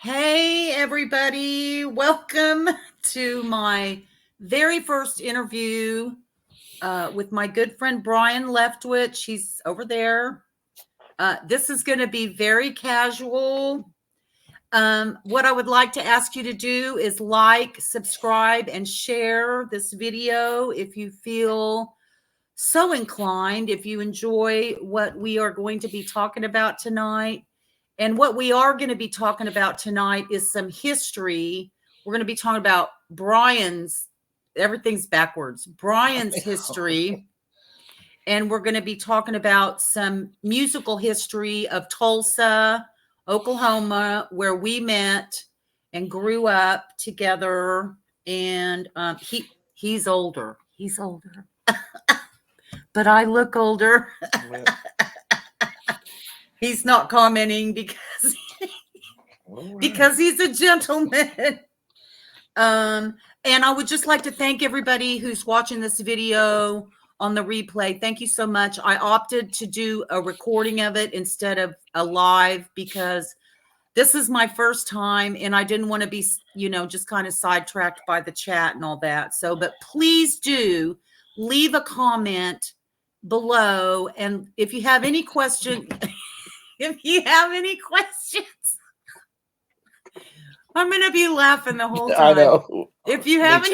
Hey, everybody. Welcome to my very first interview with my good friend Brion Leftwich. He's over there. This is going to be very casual. What I would like to ask you to do is like, subscribe, and share this video if you feel so inclined, if you enjoy what we are going to be talking about tonight. And what we are going to be talking about tonight is some history. We're going to be talking about everything's backwards, Brion's history. And we're going to be talking about some musical history of Tulsa, Oklahoma, where we met and grew up together. And he's older. He's older. But I look older. He's not commenting because he's a gentleman. And I would just like to thank everybody who's watching this video on the replay. Thank you so much. I opted to do a recording of it instead of a live because this is my first time and I didn't want to be, just kind of sidetracked by the chat and all that. So, but please do leave a comment below. And if you have any questions, I'm going to be laughing the whole time. I know. If you have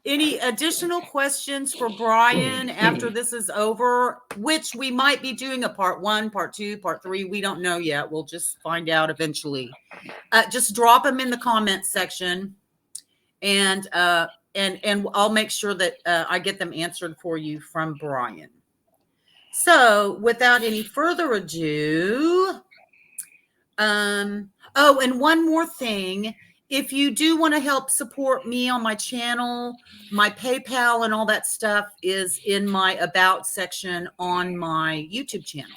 any additional questions for Brion after this is over, which we might be doing a part 1, part 2, part 3. We don't know yet. We'll just find out eventually. Just drop them in the comments section and I'll make sure that I get them answered for you from Brion. So without any further ado, and one more thing, if you do want to help support me on my channel, my PayPal and all that stuff is in my About section on my YouTube channel.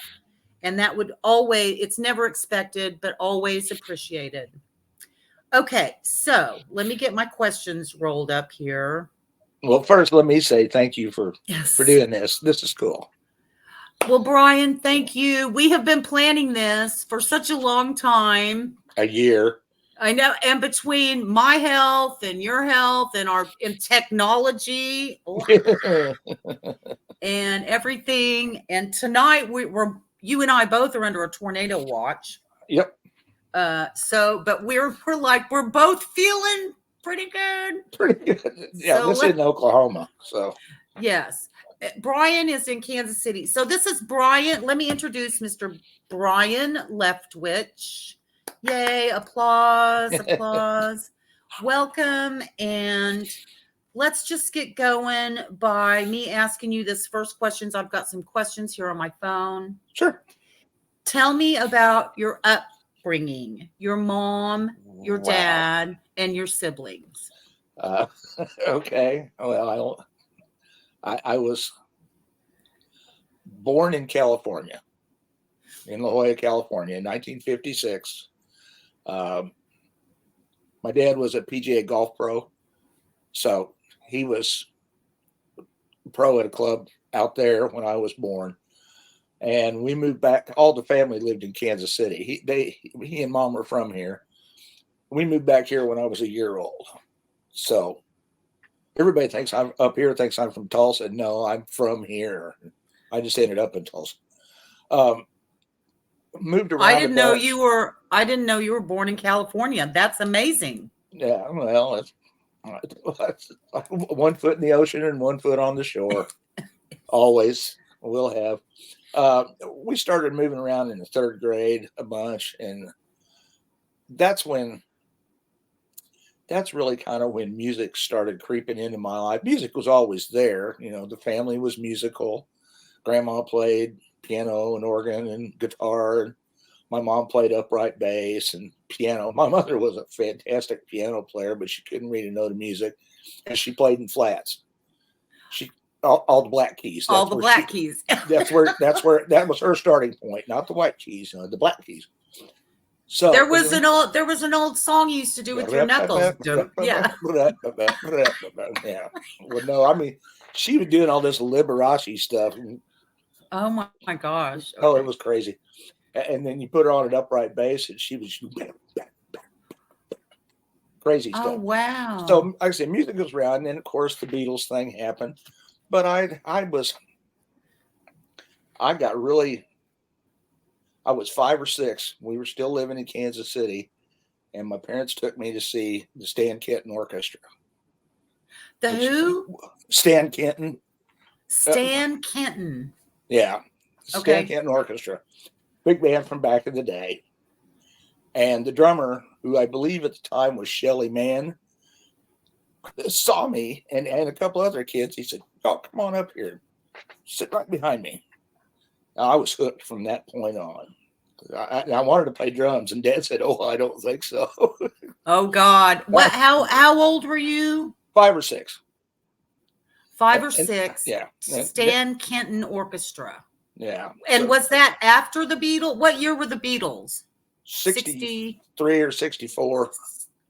And that would it's never expected, but always appreciated. Okay, so let me get my questions rolled up here. Well, first, let me say thank you for doing this. This is cool. Well, Brion, thank you. We have been planning this for such a long time. A year. I know. And between my health and your health and in technology and everything. And tonight you and I both are under a tornado watch. Yep. But we're both feeling pretty good. Pretty good. Yeah, so this is in Oklahoma. So yes. Brion is in Kansas City. So this is Brion. Let me introduce Mr. Brion Leftwich. Yay, applause, applause. Welcome. And let's just get going by me asking you this first questions. I've got some questions here on my phone. Sure. Tell me about your upbringing, your mom, your dad, and your siblings. Okay. Well, I was born in California, in La Jolla, California, in 1956. My dad was a PGA golf pro, so he was pro at a club out there when I was born. And we moved back. All the family lived in Kansas City. He and mom were from here. We moved back here when I was a year old. So everybody thinks I'm up here, thinks I'm from Tulsa. No, I'm from here. I just ended up in Tulsa. Moved around. I didn't know you were born in California. That's amazing. Yeah, well, it's 1 foot in the ocean and 1 foot on the shore. Always will have. We started moving around in the 3rd grade a bunch, and that's really kind of when music started creeping into my life. Music was always there. The family was musical. Grandma played piano and organ and guitar, and my mom played upright bass and piano. My mother was a fantastic piano player, but she couldn't read a note of music, and she played in flats. All the black keys. All the black keys. That was her starting point, not the white keys. The black keys. So there was an old song you used to do with your knuckles. Yeah. Yeah. Well, no, I mean, she was doing all this Liberace stuff. Oh my gosh. Okay. Oh, it was crazy. And then you put her on an upright bass, and she was Crazy Oh, stuff. wow. So, like I said, music goes around, and then of course the Beatles thing happened. But I got really, I was 5 or 6. We were still living in Kansas City, and my parents took me to see the Stan Kenton Orchestra. The who? Stan Kenton. Stan Kenton. Yeah. Okay. Stan Kenton Orchestra. Big band from back in the day. And the drummer, who I believe at the time was Shelly Mann, saw me and a couple other kids. He said, "Oh, come on up here. Sit right behind me." I was hooked from that point on. I wanted to play drums, and Dad said, "Oh, I don't think so." Oh God. What, how old were you? 5 or 6. 5 or 6. Yeah. Stan Kenton Orchestra. Yeah. And So was that after the Beatles? What year were the Beatles? 63 or 64.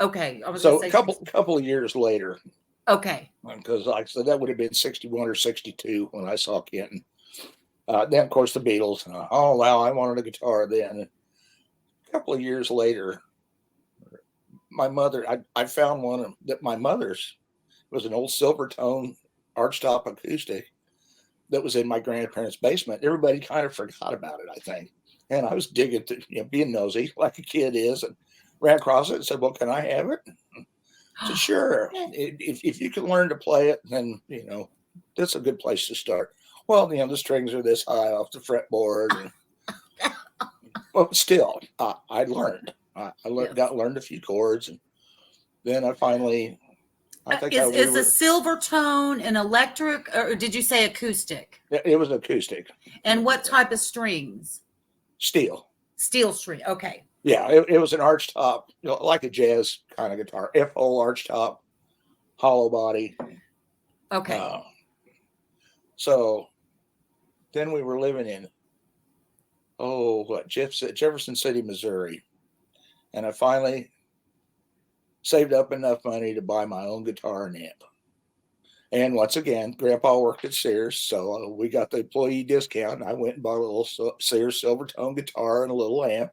Okay. I was So gonna a say couple of years later, okay. because like I said, that would have been 61 or 62 when I saw Kenton. Then, of course, the Beatles. Oh, wow, I wanted a guitar then. A couple of years later, my mother, I found one that my mother's was an old Silvertone archtop acoustic that was in my grandparents' basement. Everybody kind of forgot about it, I think. And I was digging, being nosy like a kid is, and ran across it and said, "Well, can I have it?" I said, "Sure. If you can learn to play it, then, that's a good place to start." Well, the strings are this high off the fretboard. And, well, still, I learned. I learned a few chords. And then I finally, I think is a Silvertone an electric, or did you say acoustic? It was acoustic. And what type of strings? Steel. Steel string. Okay. Yeah, it was an archtop, like a jazz kind of guitar. F-hole archtop, hollow body. Okay. So then we were living in, Jefferson City, Missouri. And I finally saved up enough money to buy my own guitar and amp. And once again, Grandpa worked at Sears, so we got the employee discount. And I went and bought a little Sears Silvertone guitar and a little amp.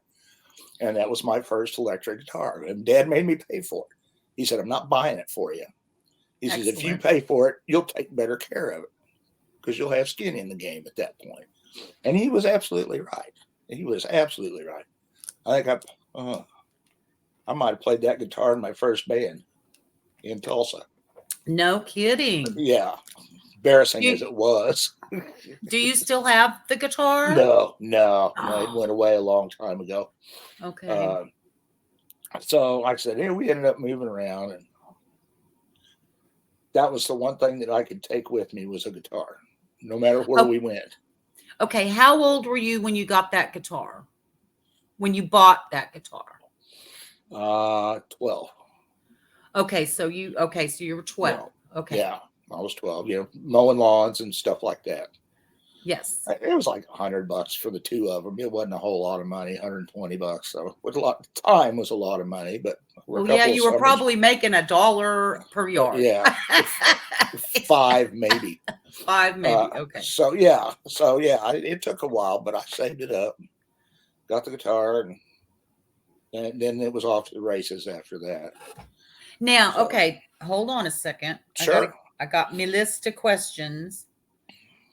And that was my first electric guitar. And Dad made me pay for it. He said, "I'm not buying it for you." He says, "If you pay for it, you'll take better care of it because you'll have skin in the game at that point." And he was absolutely right. He was absolutely right. I think I might have played that guitar in my first band in Tulsa. No kidding. Yeah. Embarrassing as it was. Do you still have the guitar? No. It went away a long time ago. Okay. So like I said, we ended up moving around, and that was the one thing that I could take with me was a guitar, no matter where we went. Okay. How old were you when you got that guitar? When you bought that guitar? 12. Okay. So you were 12. Yeah. Okay. Yeah. I was 12, mowing lawns and stuff like that. Yes. It was like $100 for the two of them. It wasn't a whole lot of money, $120. So with time was a lot of money, but you were probably making $1 per yard. Yeah. 5 maybe. 5 maybe. Okay. So yeah, it took a while, but I saved it up, got the guitar, and then it was off to the races after that. Now, okay, hold on a second. Sure. I got my list of questions.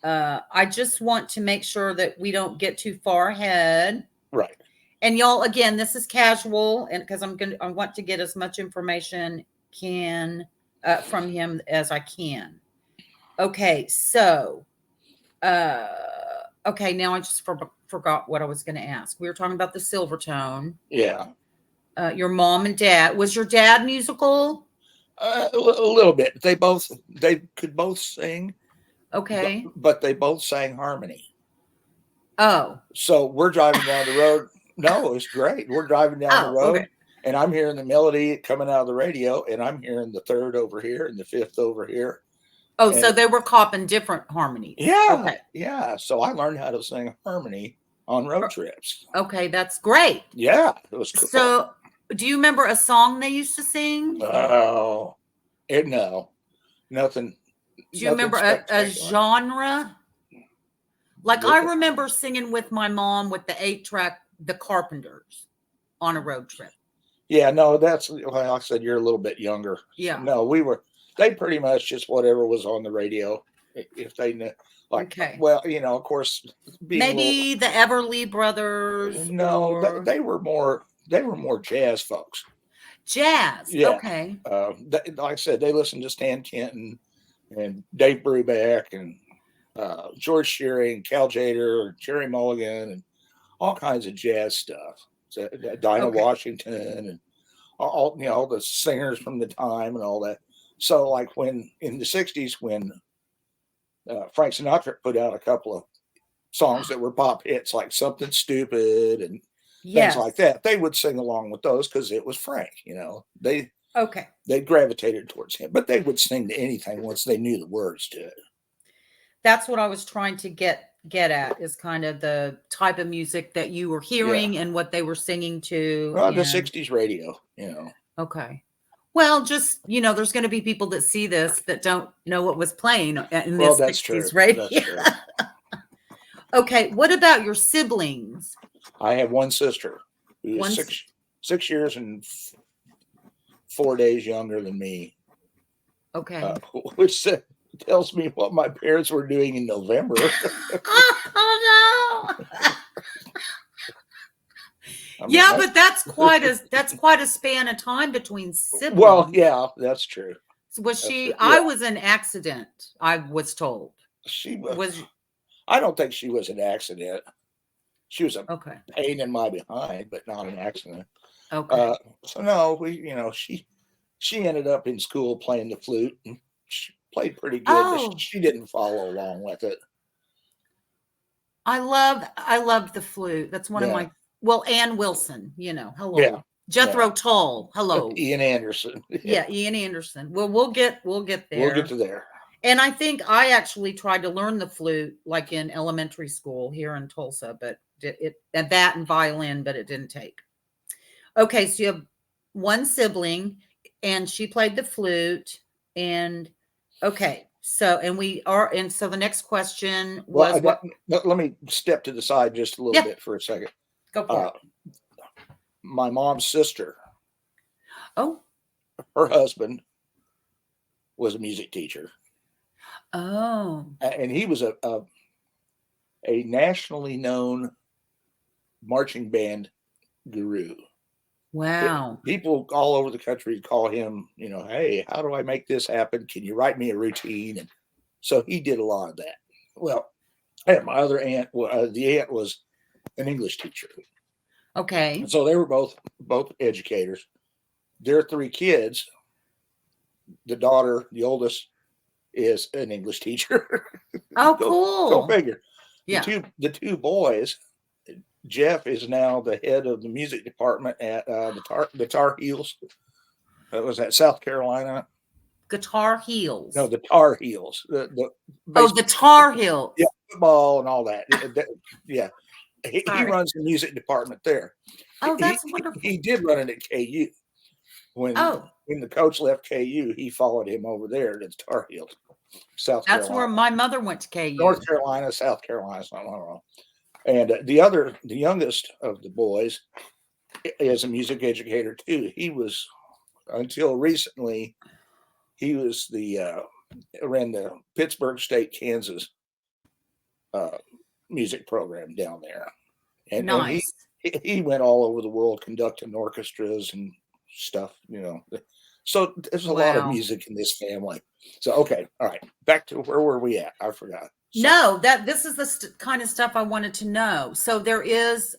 I just want to make sure that we don't get too far ahead. Right. And y'all, again, this is casual, and because I want to get as much information from him as I can. Okay, so, okay, now I just forgot what I was going to ask. We were talking about the Silvertone. Yeah. Your mom and dad. Was your dad musical? A little bit. They could both sing. Okay. But they both sang harmony. Oh. So we're driving down the road. No, it's great. We're driving down the road, and I'm hearing the melody coming out of the radio, and I'm hearing the third over here and the fifth over here. Oh, so they were copping different harmonies. Yeah. Okay. Yeah. So I learned how to sing harmony on road trips. Okay, that's great. Yeah. It was cool. So do you remember a song they used to sing? Oh, no. Nothing. Do you remember a genre? Like I remember singing with my mom with the 8-track, The Carpenters, on a road trip. Yeah, no, that's well, like I said, you're a little bit younger. So, Yeah. no, they pretty much just whatever was on the radio. If they knew, like, Okay. well, of course, being a little, Maybe the Everly Brothers no, or they were more jazz folks. jazz. Yeah. Okay. Like I said, they listened to Stan Kenton and Dave Brubeck and George Shearing, Cal Tjader, Jerry Mulligan, and all kinds of jazz stuff. So, Dinah Okay. Washington and all the singers from the time and all that. So like when in the 60s when Frank Sinatra put out a couple of songs that were pop hits like Something Stupid and things like Yes. that, they would sing along with those because it was Frank. Okay. They gravitated towards him, but they would sing to anything once they knew the words to it. That's what I was trying to get at, is kind of the type of music that you were hearing and what they were singing to. Well, the And 60s radio. okay. Well, just, there's going to be people that see this that don't know what was playing in Well, this that's 60s true. radio. That's true. Okay. What about your siblings? I have one sister who is 6 years and 4 days younger than me. Okay. Which tells me what my parents were doing in November. Oh no. Yeah, but that's quite a span of time between siblings. Well, yeah, that's true. Was she? I was an accident, I was told. She was. I don't think she was an accident. She was a pain in my behind, but not an accident. Okay. So no, she ended up in school playing the flute, and she played pretty good, but she didn't follow along with it. I love the flute. That's one of my. Well, Ann Wilson, hello. Yeah. Jethro Tull, hello. Ian Anderson. Yeah, Ian Anderson. Well, we'll get there. We'll get to there. And I think I actually tried to learn the flute like in elementary school here in Tulsa, but that and violin, but it didn't take. Okay, so you have one sibling, and she played the flute, and okay. So, and so the next question was let me step to the side just a little bit for a second. Go for it. My mom's sister. Oh. Her husband was a music teacher. Oh. And he was a nationally known marching band guru. Wow. People all over the country call him, hey, how do I make this happen? Can you write me a routine? And so he did a lot of that. Well, my other aunt, the aunt was an English teacher. Okay. So they were both educators. Their 3 kids, the daughter, the oldest, is an English teacher. Oh, cool. Go figure. Yeah. The two boys, Jeff is now the head of the music department at the Tar Heels. Was that South Carolina? Guitar Heels. No, the Tar Heels. The Tar Heels. Yeah, football and all that. Yeah. He runs the music department there. Oh, that's wonderful. He did run it at KU. When the coach left KU, he followed him over there to the Tar Heels, South Carolina. That's where my mother went to KU. North Carolina, South Carolina, something wrong. And the youngest of the boys is a music educator too. He was, until recently, he was ran the Pittsburgh State, Kansas music program down there. And, nice. And he went all over the world conducting orchestras and stuff, So there's a lot of music in this family. So, okay. All right. Back to where were we at? I forgot. So, no, this is the kind of stuff I wanted to know. So there is,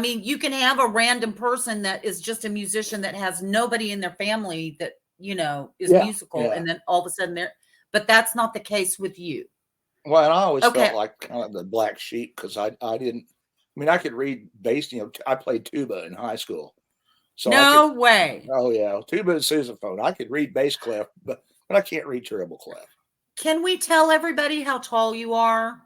you can have a random person that is just a musician that has nobody in their family that, is musical. And then all of a sudden but that's not the case with you. Well, and I always felt like kind of the black sheep because I didn't, I could read bass, I played tuba in high school. So no way. Oh yeah. Tuba and sousaphone. I could read bass clef, but I can't read treble clef. Can we tell everybody how tall you are?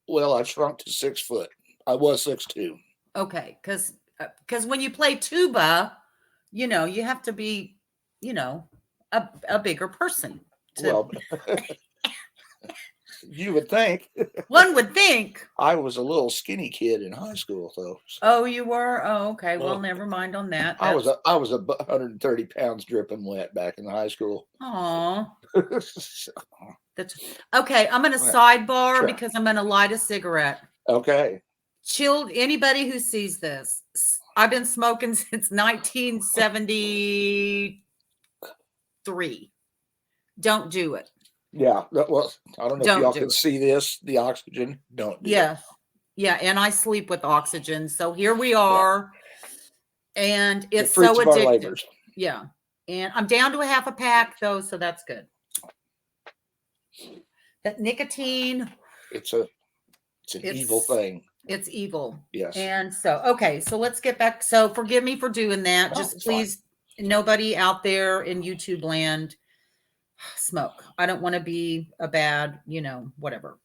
Well, I shrunk to 6 foot. I was 6'2". Okay. Cause when you play tuba, you have to be, a bigger person. Well, You would think. One would think. I was a little skinny kid in high school, though. So. Oh, you were? Oh, okay. Well, Well, never mind on that. I was 130 pounds dripping wet back in high school. Aw. So, That's okay. I'm going to Well, sidebar sure. because I'm going to light a cigarette. okay. Anybody who sees this, I've been smoking since 1973. Don't do it. Yeah. Well, I don't know Don't if y'all do can it. see this. The oxygen. Don't do it. Yeah. Yeah. And I sleep with oxygen. So here we are. And it's The fruits so of our addictive. labors. Yeah. And I'm down to a half a pack though. So that's good. That nicotine. It's an evil thing. It's evil. Yes. And so, okay. So let's get back. So forgive me for doing that. No, Just please, nobody out there in YouTube land smoke. I don't want to be a bad, whatever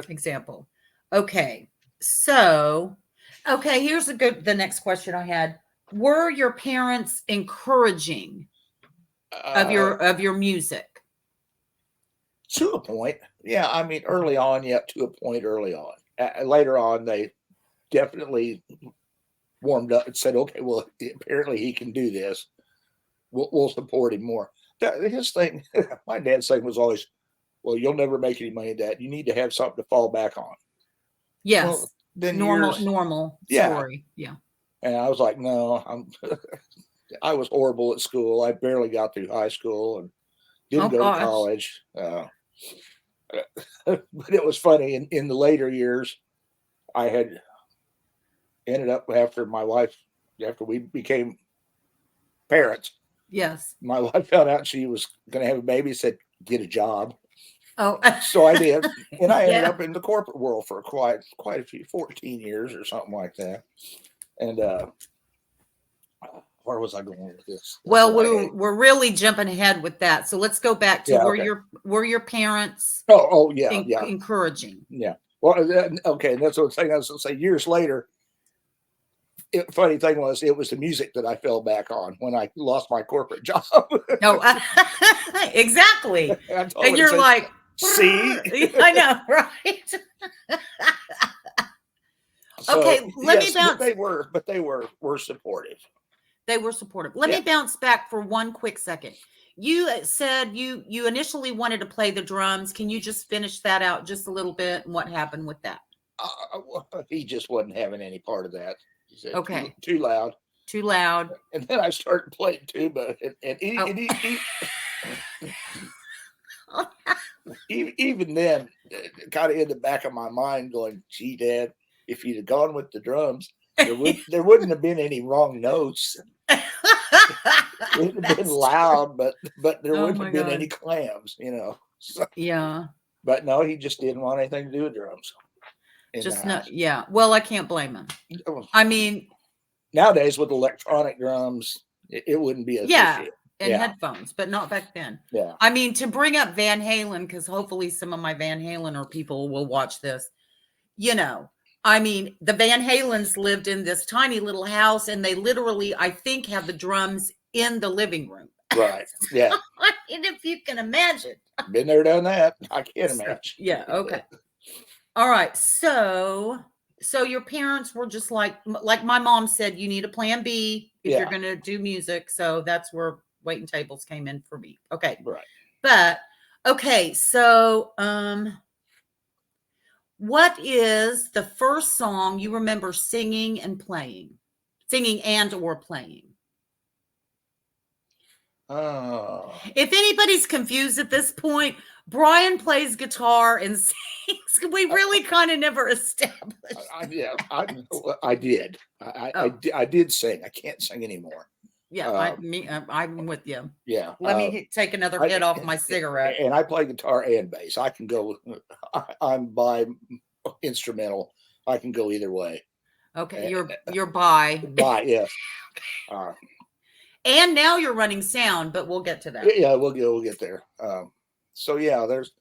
example. Okay. So, here's the next question I had. Were your parents encouraging of your music? To a point. Yeah. I mean, early on, to a point early on. Later on, they definitely warmed up and said, okay, well, apparently he can do this. We'll support him more. His thing, my dad's thing was always, well, you'll never make any money at that. You need to have something to fall back on. Yes. Well, then normal story. Yeah. And I was like, no, I was horrible at school. I barely got through high school and didn't go to college. But it was funny. In the later years, I had ended up after we became parents. Yes. My wife found out she was going to have a baby, said, get a job. Oh. So I did. And I ended up in the corporate world for quite a few, 14 years or something like that. And where was I going with this? Well, we're really jumping ahead with that. So let's go back to were your parents encouraging? Yeah. Well, okay. That's what I'm saying. I was going to say years later, funny thing was, it was the music that I fell back on when I lost my corporate job. No, exactly. And you're like, see? I know, right? So, okay, let me bounce. But they were supportive. They were supportive. Let me bounce back for one quick second. You said you initially wanted to play the drums. Can you just finish that out just a little bit and what happened with that? He just wasn't having any part of that. He said, okay. Too loud. Too loud. And then I started playing tuba, and even then, kind of in the back of my mind, going, "Gee, Dad, if you'd have gone with the drums, there wouldn't have been any wrong notes. It would have been loud, but there wouldn't have been any clams, So, yeah. But no, he just didn't want anything to do with drums. Just not. Yeah. Well, I can't blame him. I mean, nowadays with electronic drums, it wouldn't be as issue. And headphones, but not back then. Yeah. I mean, to bring up Van Halen, because hopefully some of my Van Halen or people will watch this. I mean, the Van Halens lived in this tiny little house, and they literally, I think, have the drums in the living room. Right. Yeah. I mean, if you can imagine. Been there, done that. I can't imagine. Yeah. Okay. All right. So your parents were just like my mom said, you need a plan B if you're going to do music. So that's where waiting tables came in for me. Okay. Right. But okay. So, what is the first song you remember singing and or playing? Oh. If anybody's confused at this point, Brion plays guitar and sings. We really kind of never established. I did. I did sing. I can't sing anymore. Yeah, I'm with you. Yeah. Let me take another hit off my cigarette. And I play guitar and bass. I can go. I'm by instrumental. I can go either way. Okay, you're by. By, yes. And now you're running sound, but we'll get to that. Yeah, we'll get there. So yeah, there's.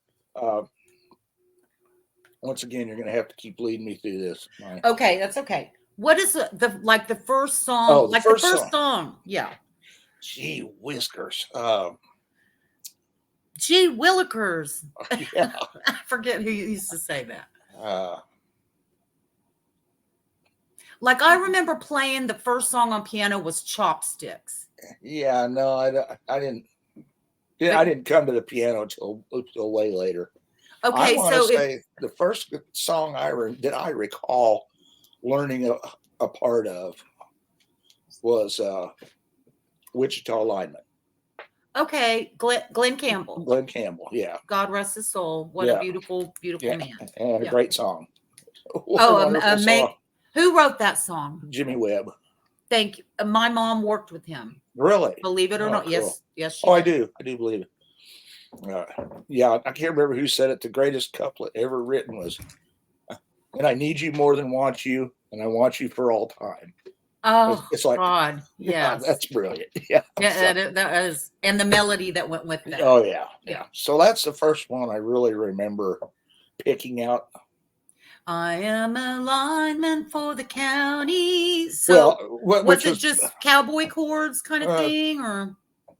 Once again, you're going to have to keep leading me through this. Okay, that's okay. What is the first song? Oh, the first song. Yeah. Gee whiskers. Gee Willikers. Yeah. I forget who used to say that. Like I remember playing the first song on piano was Chopsticks. Yeah, no, I didn't. Yeah, I didn't come to the piano till way later. I Okay, want to so if say the first song that I recall learning a part of was Wichita Lineman. okay, Glenn Campbell. Glenn Campbell, yeah. God rest his soul. What a Yeah. beautiful, beautiful Yeah, man. and a Yeah. great song. What Oh, a wonderful song. who wrote that song? Jimmy Webb. Thank you. My mom worked with him. Really? Believe it or Oh, not. cool. Yes, yes, she Oh, did. I do believe it. Yeah, I can't remember who said it. The greatest couplet ever written was, "And I need you more than want you, and I want you for all time." Oh, It's like, God. yeah, Yes. that's brilliant. Yeah. Yeah, that is. And the melody that went with that. Oh yeah, yeah. So that's the first one I really remember picking out. I am a lineman for the county. So was it just cowboy chords kind of thing, or?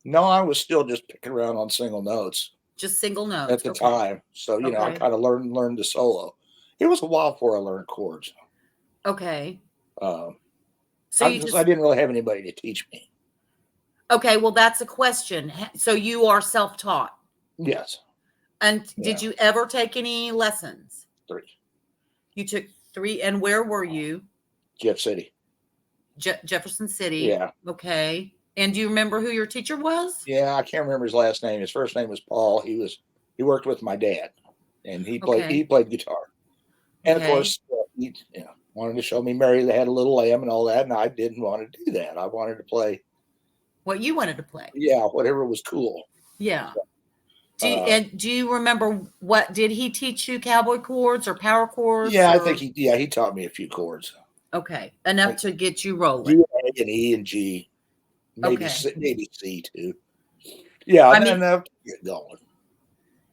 No, I was still just picking around on single notes. Just single notes at the time. So you know, I kind of learned the solo. It was a while before I learned chords. Okay. So I didn't really have anybody to teach me. Okay, well, that's a question. So you are self-taught? Yes. And did you ever take any lessons? 3. You took 3, and where were you? Jeff City. Jefferson City. Yeah. Okay. And do you remember who your teacher was? Yeah, I can't remember his last name. His first name was Paul. He worked with my dad, and he played guitar. And of course, he wanted to show me Mary That Had a Little Lamb and all that, and I didn't want to do that. I wanted to play what you wanted to play. Yeah, whatever was cool. Yeah. Do you remember what did he teach you? Cowboy chords or power chords? Yeah, I think he taught me a few chords. Okay, enough to get you rolling. G, A, and E and G, maybe C too. Yeah, enough to get going.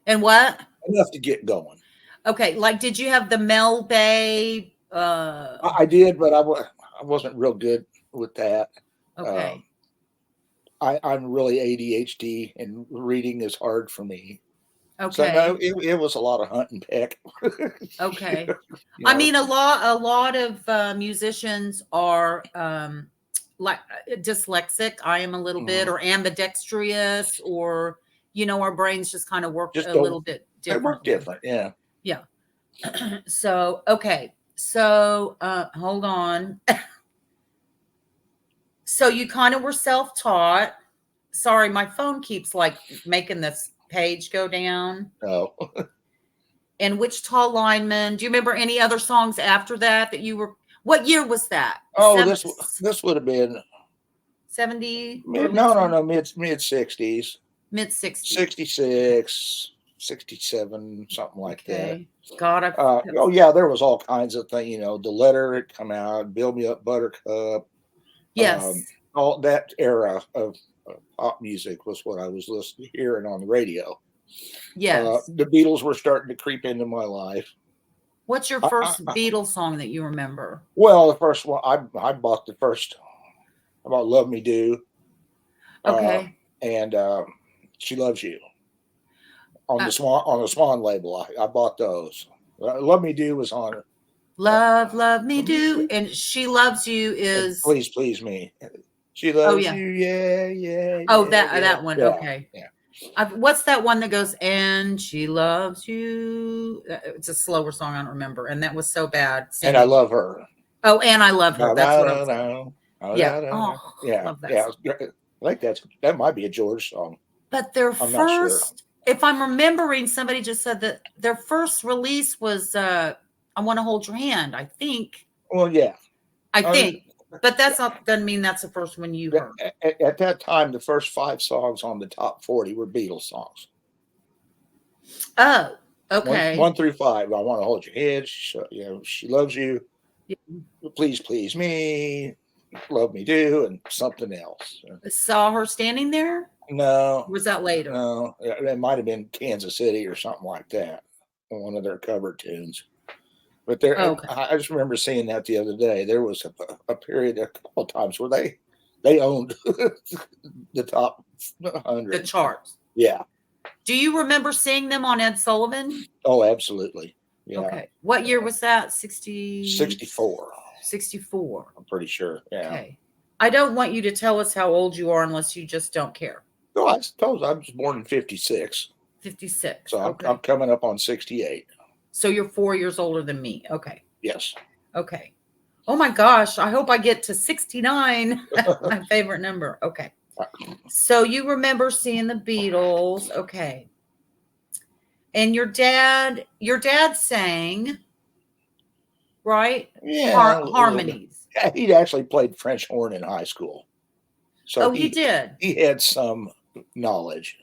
And what? Enough to get going. Okay, like did you have the Mel Bay? I did, but I wasn't real good with that. Okay. I'm really ADHD, and reading is hard for me. Okay. So no, it was a lot of hunt and peck. Okay. I mean, a lot of musicians are like dyslexic. I am a little bit, or ambidextrous, or our brains just kind of work a little bit different. They work different, yeah. Yeah. So okay. So hold on. So you kind of were self-taught. Sorry, my phone keeps like making this page go down. Oh. And Wichita Lineman. Do you remember any other songs after that you were? What year was that? Oh, this would have been 70. No, mid 60s. Mid 60s. 66, 67, something like that. God, oh yeah, there was all kinds of things. The Letter had come out, Build Me Up, Buttercup. Yes. All that era of pop music was what I was hearing on the radio. Yes. The Beatles were starting to creep into my life. What's your first Beatles song that you remember? Well, the first one I bought the first about Love Me Do. Okay. And She Loves You on the Swan label. I bought those. Love Me Do was on it. Love Me Do, and She Loves You is Please Please Me. She loves you, yeah. Oh, that one. Yeah, okay. Yeah. What's that one that goes, and she loves you? It's a slower song. I don't remember. And that was so bad. And I Love Her. Oh, and I Love Her. That's what I was saying. Yeah. Oh, yeah. Love that song. I think that might be a George song. But their first, if I'm remembering, somebody just said that their first release was I Want to Hold Your Hand, I think. Well, yeah. I think. But doesn't mean that's the first one you heard. At that time, the first 5 songs on the top 40 were Beatles songs. Oh, okay. 1 through 5. I Want to Hold Your Head. She Loves You. Yeah. Please Please Me. Love Me Do, and something else. Saw Her Standing There? No. Was that later? No. It might have been Kansas City or something like that. One of their cover tunes. But I just remember seeing that the other day. There was a period, a couple of times where they owned the top 100. The charts. Yeah. Do you remember seeing them on Ed Sullivan? Oh, absolutely. Yeah. Okay. What year was that? 64. 64. I'm pretty sure. Yeah. Okay. I don't want you to tell us how old you are unless you just don't care. No, I suppose I was born in 56. 56. So Okay. I'm coming up on 68. So you're 4 years older than me. Okay. Yes. Okay. Oh my gosh. I hope I get to 69. My favorite number. Okay. So you remember seeing the Beatles. Okay. And your dad sang, right? Yeah. Harmonies. Yeah, he'd actually played French horn in high school. So Oh, he did. He had some knowledge.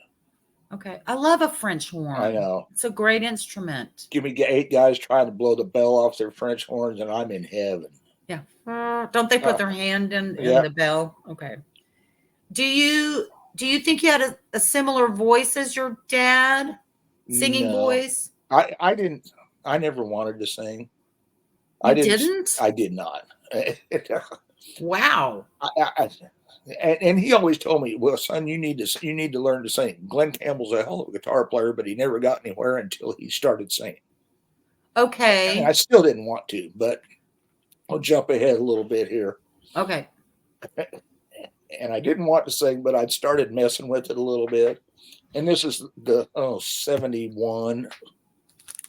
Okay. I love a French horn. I know. It's a great instrument. Give me 8 guys trying to blow the bell off their French horns, and I'm in heaven. Yeah. Don't they put their hand in the bell? Okay. Do you think you had a similar voice as your dad? Singing voice? I didn't. I never wanted to sing. You didn't? I did not. Wow. And he always told me, "Well, son, you need to learn to sing." Glenn Campbell's a hell of a guitar player, but he never got anywhere until he started singing. Okay. And I still didn't want to, but I'll jump ahead a little bit here. Okay. And I didn't want to sing, but I'd started messing with it a little bit. And this is the 71.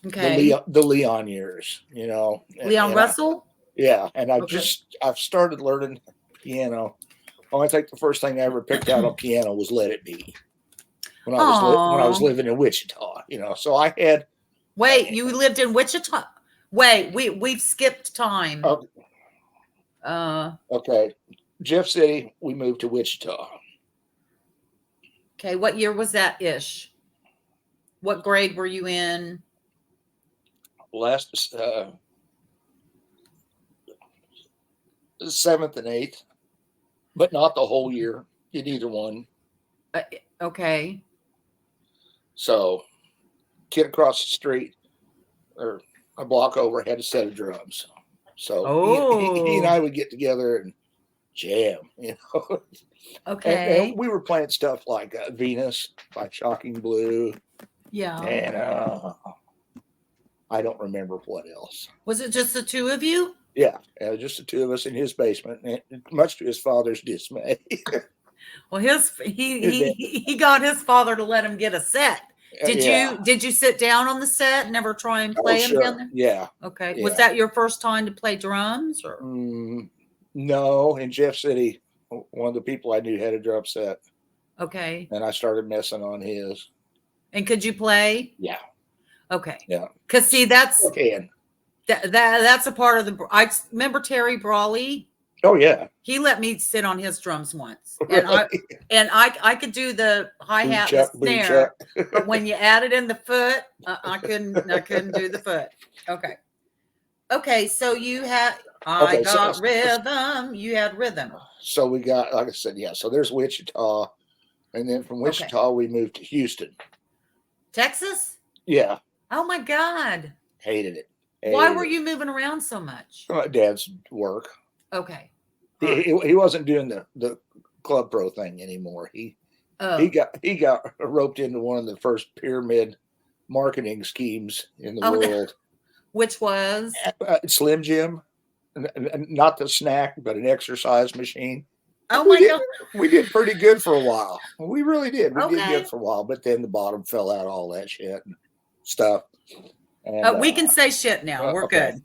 Okay. The Leon years, you know. Leon Russell? And I've started learning piano. Well, I think the first thing I ever picked out on piano was Let It Be. When I was living in Wichita, you know. So I had Wait, you lived in Wichita? Wait, we've skipped time. Okay. Jeff City, we moved to Wichita. Okay, what year was that ish? What grade were you in? Last 7th and 8th, but not the whole year. Did either one. Okay. So, kid across the street or a block over had a set of drums. So he and I would get together and jam, you know. Okay. And we were playing stuff like Venus by Shocking Blue. Yeah. And I don't remember what else. Was it just the two of you? Yeah, just the two of us in his basement, and much to his father's dismay. Well, he got his father to let him get a set. Did you sit down on the set and never try and play him down there? Yeah. Okay. Yeah. Was that your first time to play drums? Or? No, in Jeff City, one of the people I knew had a drum set. Okay. And I started messing on his. And could you play? Yeah. Okay. Yeah. Because see, that's okay. That's a part of the. I remember Terry Brawley. Oh yeah. He let me sit on his drums once, and I could do the hi hat and snare, but when you added in the foot, I couldn't do the foot. Okay. So you had rhythm. You had rhythm. So we got, like I said, yeah. So there's Wichita, and then from Wichita we moved to Houston, Texas. Yeah. Oh my God. Hated it. Why were you moving around so much? My dad's work. Okay. He wasn't doing the club pro thing anymore. He got roped into one of the first pyramid marketing schemes in the world. Which was? Slim Jim. Not the snack, but an exercise machine. Oh my God. We did pretty good for a while. We really did. We did good for a while, but then the bottom fell out, all that shit and stuff. And, we can say shit now. We're good.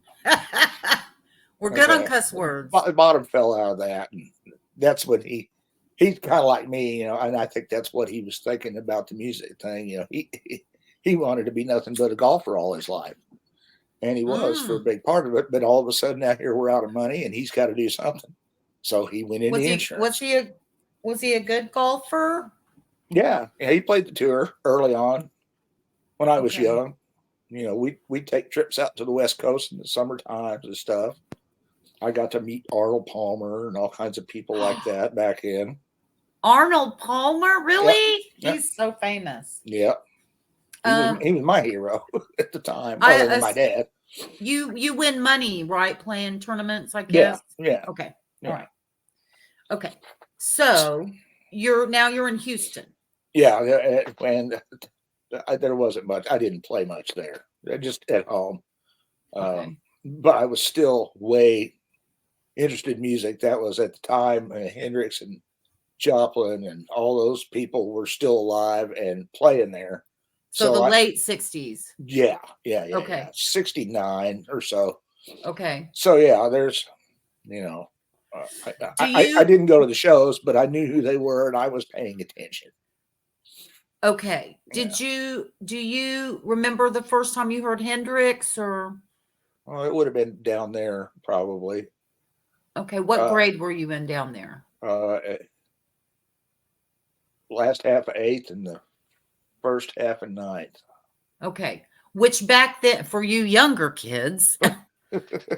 We're good on cuss words. Bottom fell out of that. And that's when he's kind of like me, you know, and I think that's what he was thinking about the music thing. You know, he wanted to be nothing but a golfer all his life. And he was for a big part of it. But all of a sudden now here we're out of money and he's got to do something. So he went into insurance. Was he a good golfer? Yeah. He played the tour early on when I was young. You know, we'd take trips out to the West Coast in the summer times and stuff. I got to meet Arnold Palmer and all kinds of people like that back then. Arnold Palmer? Really? Yep. He's so famous. Yeah. He was my hero at the time, other than my dad. You win money, right? Playing tournaments, I guess. Yeah. Okay. Yeah. All right. Okay. So you're in Houston. Yeah, and there wasn't much. I didn't play much there. Just at home. Okay. But I was still way interested in music. That was at the time Hendrix and Joplin and all those people were still alive and playing there. So the So late 60s. yeah, Okay. 69 or so. Okay. So yeah, there's, you know, Do I you didn't go to the shows, but I knew who they were and I was paying attention. Okay. Yeah. Do you remember the first time you heard Hendrix or Well, it would have been down there probably. okay, what Uh, grade were you in down there? uh, Last half of eighth and the first half of ninth. Okay. Which back then for you younger kids,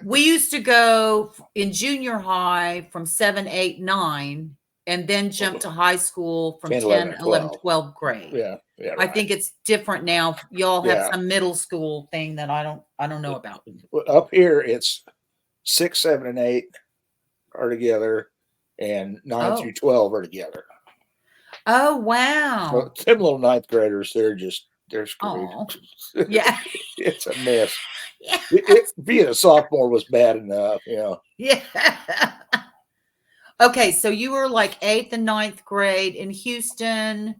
we used to go in junior high from 7, 8, 9 and then jump to high school from 10, 10, 11, and 11, 12. 12 grade. Yeah, I right. think it's different now. Y'all have Yeah. some middle school thing that I don't know about. Up here, it's 6, 7, and 8 are together, and 9 Oh. through 12 are together. Oh, wow. Well, them little ninth graders, they're screwed. Oh. Yeah. It's a mess. Yeah. Being a sophomore was bad enough, you know. Yeah. Okay, so you were like 8th and 9th grade in Houston.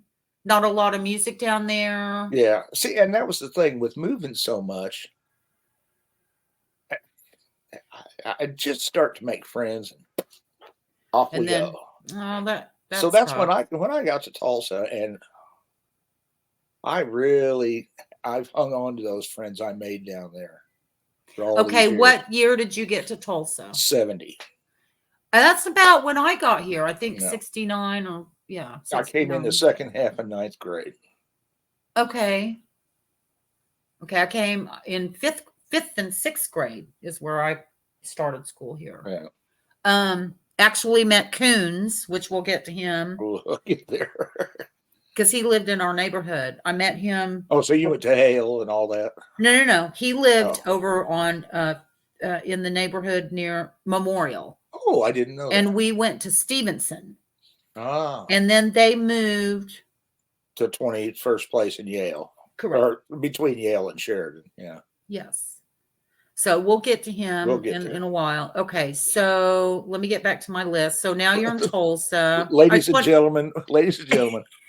Not a lot of music down there. Yeah. See, and that was the thing with moving so much. I just start to make friends, and off And we then go. oh that's So that's tough. when I got to Tulsa, and I've hung on to those friends I made down there for all these Okay, years. what year did you get to Tulsa? 70. That's about when I got here. I think No. 69 or yeah. I came in the 69. second half of ninth grade. Okay. Okay, I came in fifth and sixth grade is where I started school here. Yeah. Actually met Coons, which we'll get to him We'll get there. because he lived in our neighborhood. I met him. Oh, so you went to Hale and all that? No. He lived Oh. over on in the neighborhood near Memorial. Oh, I didn't know And that. we went to Stevenson. Ah. And then they moved To 21st place in Yale. correct. Or between Yale and Sheridan. Yeah. Yes. So we'll get to him We'll get in there. a while. Okay, so let me get back to my list. So now you're in Tulsa. Ladies and gentlemen,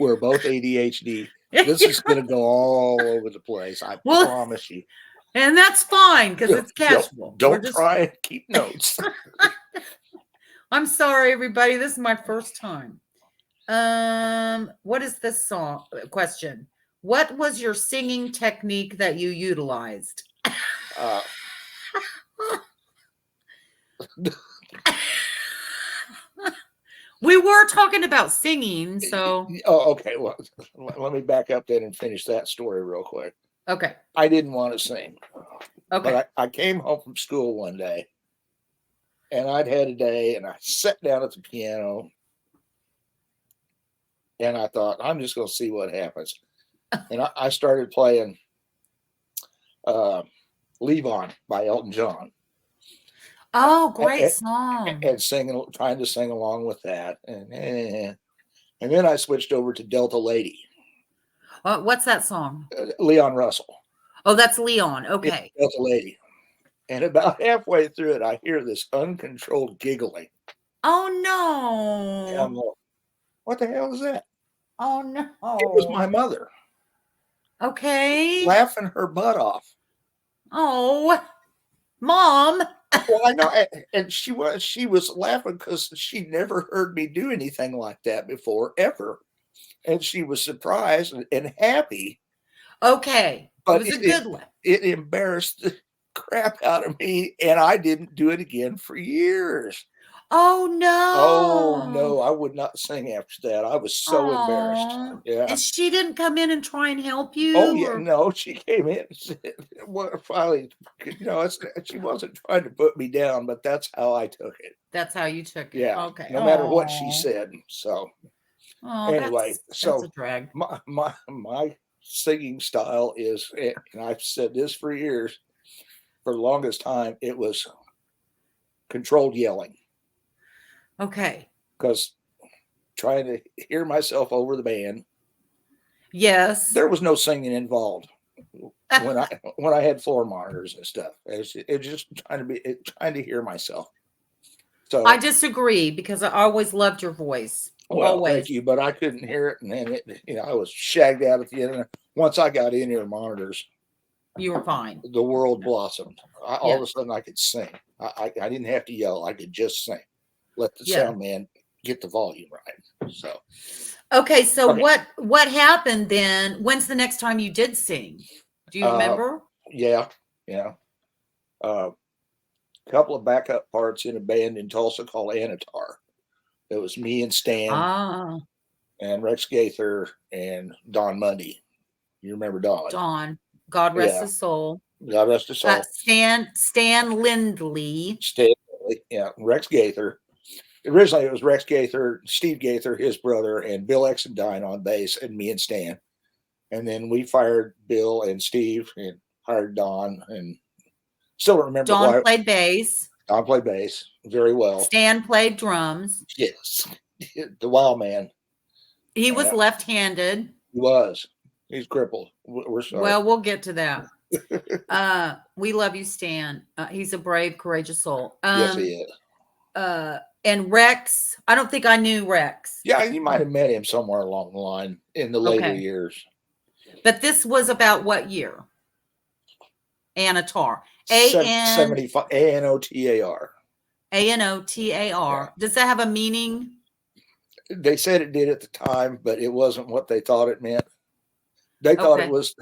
we're both ADHD. This is going to go all over the place. I promise you. And that's fine because it's casual. Don't try and keep notes. I'm sorry, everybody. This is my first time. What is this song question? What was your singing technique that you utilized? We were talking about singing, so Oh, okay. Well, let me back up then and finish that story real quick. okay. I didn't want to sing. Okay. But I came home from school one day, and I'd had a day, and I sat down at the piano, and I thought, I'm just going to see what happens. And I started playing Leave On by Elton John. Oh, great song. And trying to sing along with that. And then I switched over to Delta Lady. What's that song? Leon Russell. Oh, that's Leon. Okay. Delta Lady. And about halfway through it, I hear this uncontrolled giggling. Oh, no. And I'm like, what the hell is that? Oh, no. It was my mother. Okay. Laughing her butt off. Oh, Mom. Well, I know, and she was laughing because she never heard me do anything like that before, ever, and she was surprised and happy. Okay, but it was a good one. It embarrassed the crap out of me, and I didn't do it again for years. Oh no! Oh no, I would not sing after that. I was so embarrassed. Yeah. And she didn't come in and try and help you? Oh yeah, no, she came in and said, well, finally, she wasn't trying to put me down, but that's how I took it. That's how you took it. Yeah. Okay. No matter what she said. So anyway, that's so a drag. my singing style is, and I've said this for years, for the longest time, it was controlled yelling. Okay. Because trying to hear myself over the band. Yes. There was no singing involved when I had floor monitors and stuff. It was just trying to hear myself. I So, disagree because I always loved your voice. well, thank Always. you, but I couldn't hear it, and then I was shagged out at the end. Once I got in ear monitors, You were fine. the world blossomed. All of Yeah. a sudden, I could sing. I didn't have to yell. I could just sing. Let the Yeah. sound man get the volume right. So, Okay, so okay. what happened then? When's the next time you did sing? Do you remember? Yeah, yeah. A couple of backup parts in a band in Tulsa called Anatar. It was me and Stan Ah, and Rex Gaither and Don Mundy. You remember Don? Dawn. God rest Yeah. his soul. God rest his soul. Stan Lindley. Stan, yeah, Rex Gaither. Originally, it was Rex Gaither, Steve Gaither, his brother, and Bill Exendine on bass, and me and Stan. And then we fired Bill and Steve and hired Don. And still don't remember Dawn why. played bass. Don played bass very well. Stan played drums. Yes, the Wild Man. He was left-handed. He was. He's crippled. We're sorry. Well, we'll get to that. We love you, Stan. He's a brave, courageous soul. Yes, he is. And Rex, I don't think I knew Rex. Yeah, you might have met him somewhere along the line in the later years. But this was about what year? Anatar. 75 Anotar. Anotar. Does that have a meaning? They said it did at the time, but it wasn't what they thought it meant. They thought it was.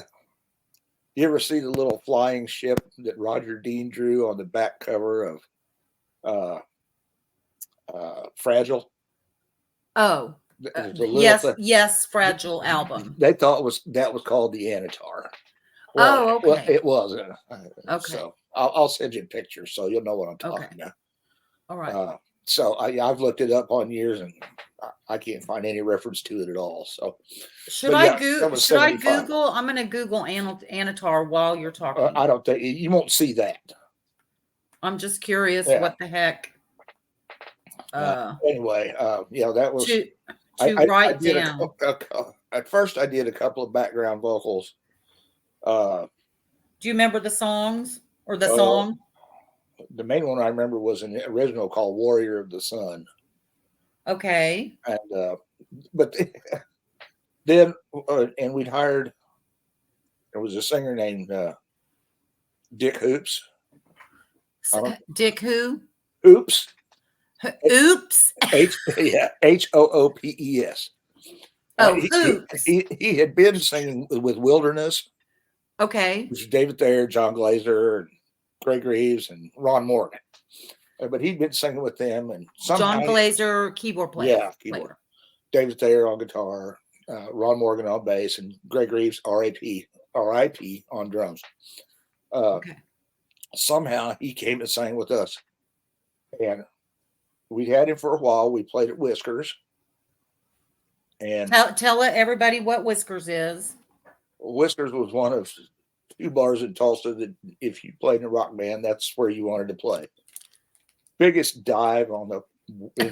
You ever see the little flying ship that Roger Dean drew on the back cover of Fragile? Oh, yes, Fragile album. They thought that was called the Anatar. Well, okay. Well, it wasn't. Okay. So I'll send you pictures so you'll know what I'm talking about. All right. So I've looked it up on years and I can't find any reference to it at all. So should I Google? I'm going to Google Anatar while you're talking. I don't think you won't see that. I'm just curious what the heck. Anyway, that was to write down. At first, I did a couple of background vocals. Do you remember the songs or the song? The main one I remember was an original called "Warrior of the Sun." Okay. And but then and we'd hired. There was a singer named Dick Hoops. Dick who? Oops. Oops. Hoopes. Oops. He had been singing with Wilderness. Okay. Which is David Thayer, John Glazer, and Greg Reeves, and Ron Morgan. But he'd been singing with them, and John Glazer, keyboard player. Yeah, keyboard. David Thayer on guitar, Ron Morgan on bass, and Greg Reeves, R.I.P. on drums. Somehow he came and sang with us, and we had him for a while. We played at Whiskers. And tell everybody what Whiskers is. Whiskers was one of 2 bars in Tulsa that if you played in a rock band, that's where you wanted to play. Biggest dive in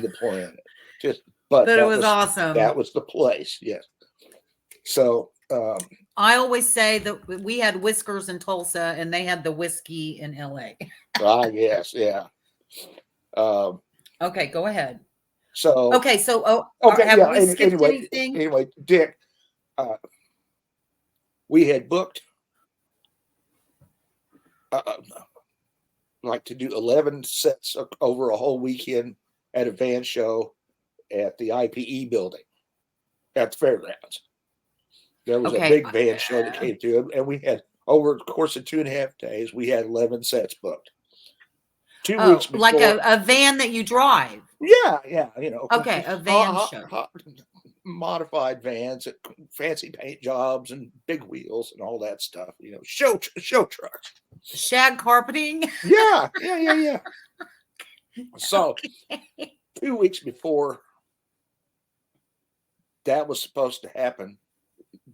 the planet. But it was awesome. That was the place, yes. So I always say that we had Whiskers in Tulsa and they had the whiskey in LA. Yes, yeah. Okay, go ahead. So have we skipped anything? Anyway, Dick, we had booked like to do 11 sets over a whole weekend at a van show at the IPE building at the fairgrounds. There was a big van show that came through, and we had over the course of 2.5 days, we had 11 sets booked. 2 weeks before, like a van that you drive. Yeah, Okay, a van show. Modified vans, fancy paint jobs, and big wheels, and all that stuff. Show trucks. Shag carpeting. Yeah. So, 2 weeks before that was supposed to happen,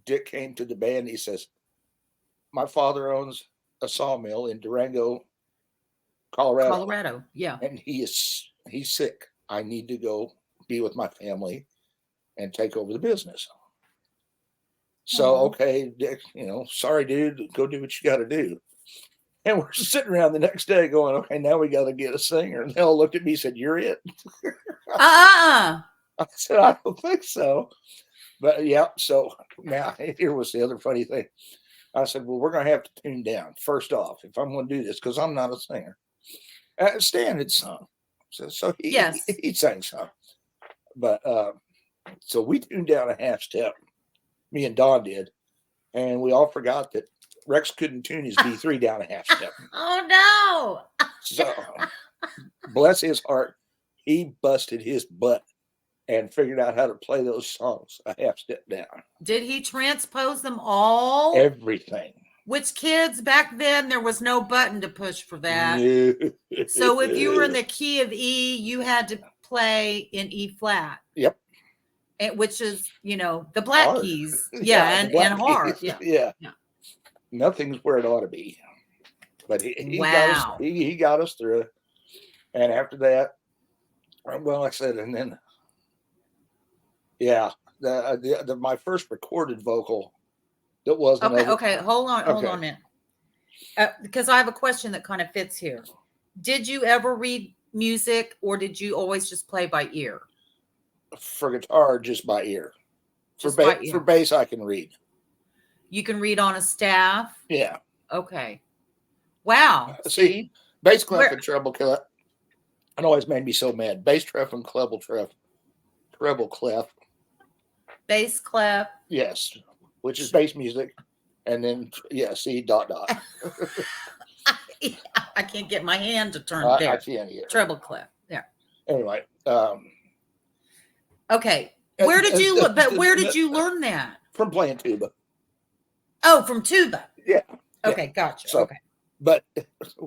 Dick came to the band. He says, "My father owns a sawmill in Durango, Colorado. Yeah, and he's sick. I need to go be with my family and take over the business." So, Aw. okay, Dick, sorry, dude, go do what you got to do. And we're sitting around the next day going, okay, now we got to get a singer. And they all looked at me and said, you're it? I said, I don't think so. But yeah, so now here was the other funny thing. I said, well, we're going to have to tune down first off if I'm going to do this because I'm not a singer. Stan had sung. So Yes. he sang some. But so we tuned down a half step. Me and Don did. And we all forgot that Rex couldn't tune his B3 down a half step. Oh, no. So, bless his heart, he busted his butt and figured out how to play those songs a half step down. Did he transpose them all? Everything. Which kids back then, there was no button to push for that. No. So if you were in the key of E, you had to play in E flat. Yep. Which is, the black Hard. keys. Yeah, and hard. keys. Yeah. Yeah. Nothing's where it ought to be. But he Wow. got us through it. And after that, well, like I said, and then, yeah, my first recorded vocal that wasn't. Okay. Hold on a minute. Because I have a question that kind of fits here. Did you ever read music or did you always just play by ear? For guitar, just by ear. Just by ear. For bass, I can read. You can read on a staff? Yeah. Okay. Wow. See, bass clef and treble clef. It always made me so mad. Bass clef and treble clef. Bass clef. Yes, which is bass music. And then, C ... I can't get my hand to turn there. I can't either. Treble clef. Yeah. Anyway. Okay. Where did you learn that? From playing tuba. Oh, from tuba. Yeah. Okay, gotcha. So, okay. But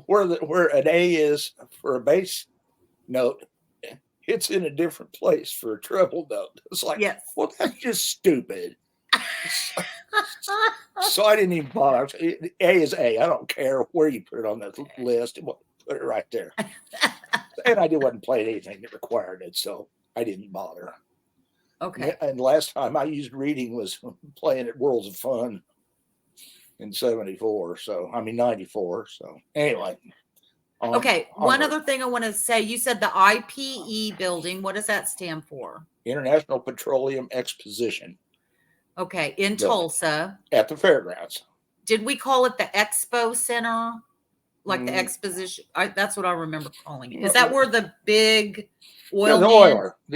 where an A is for a bass note, it's in a different place for a treble note. It's like, yes. Well, that's just stupid. So I didn't even bother. A is A. I don't care where you put it on the list. Put it right there. And I wasn't playing anything that required it, so I didn't bother. Okay. And last time I used reading was playing at Worlds of Fun in 94. So, 94. So anyway. Okay. One other thing I want to say, you said the IPE building. What does that stand for? International Petroleum Exposition. Okay. In Tulsa. At the fairgrounds. Did we call it the Expo Center? Like the exposition? That's what I remember calling it. Is that where the big oil? The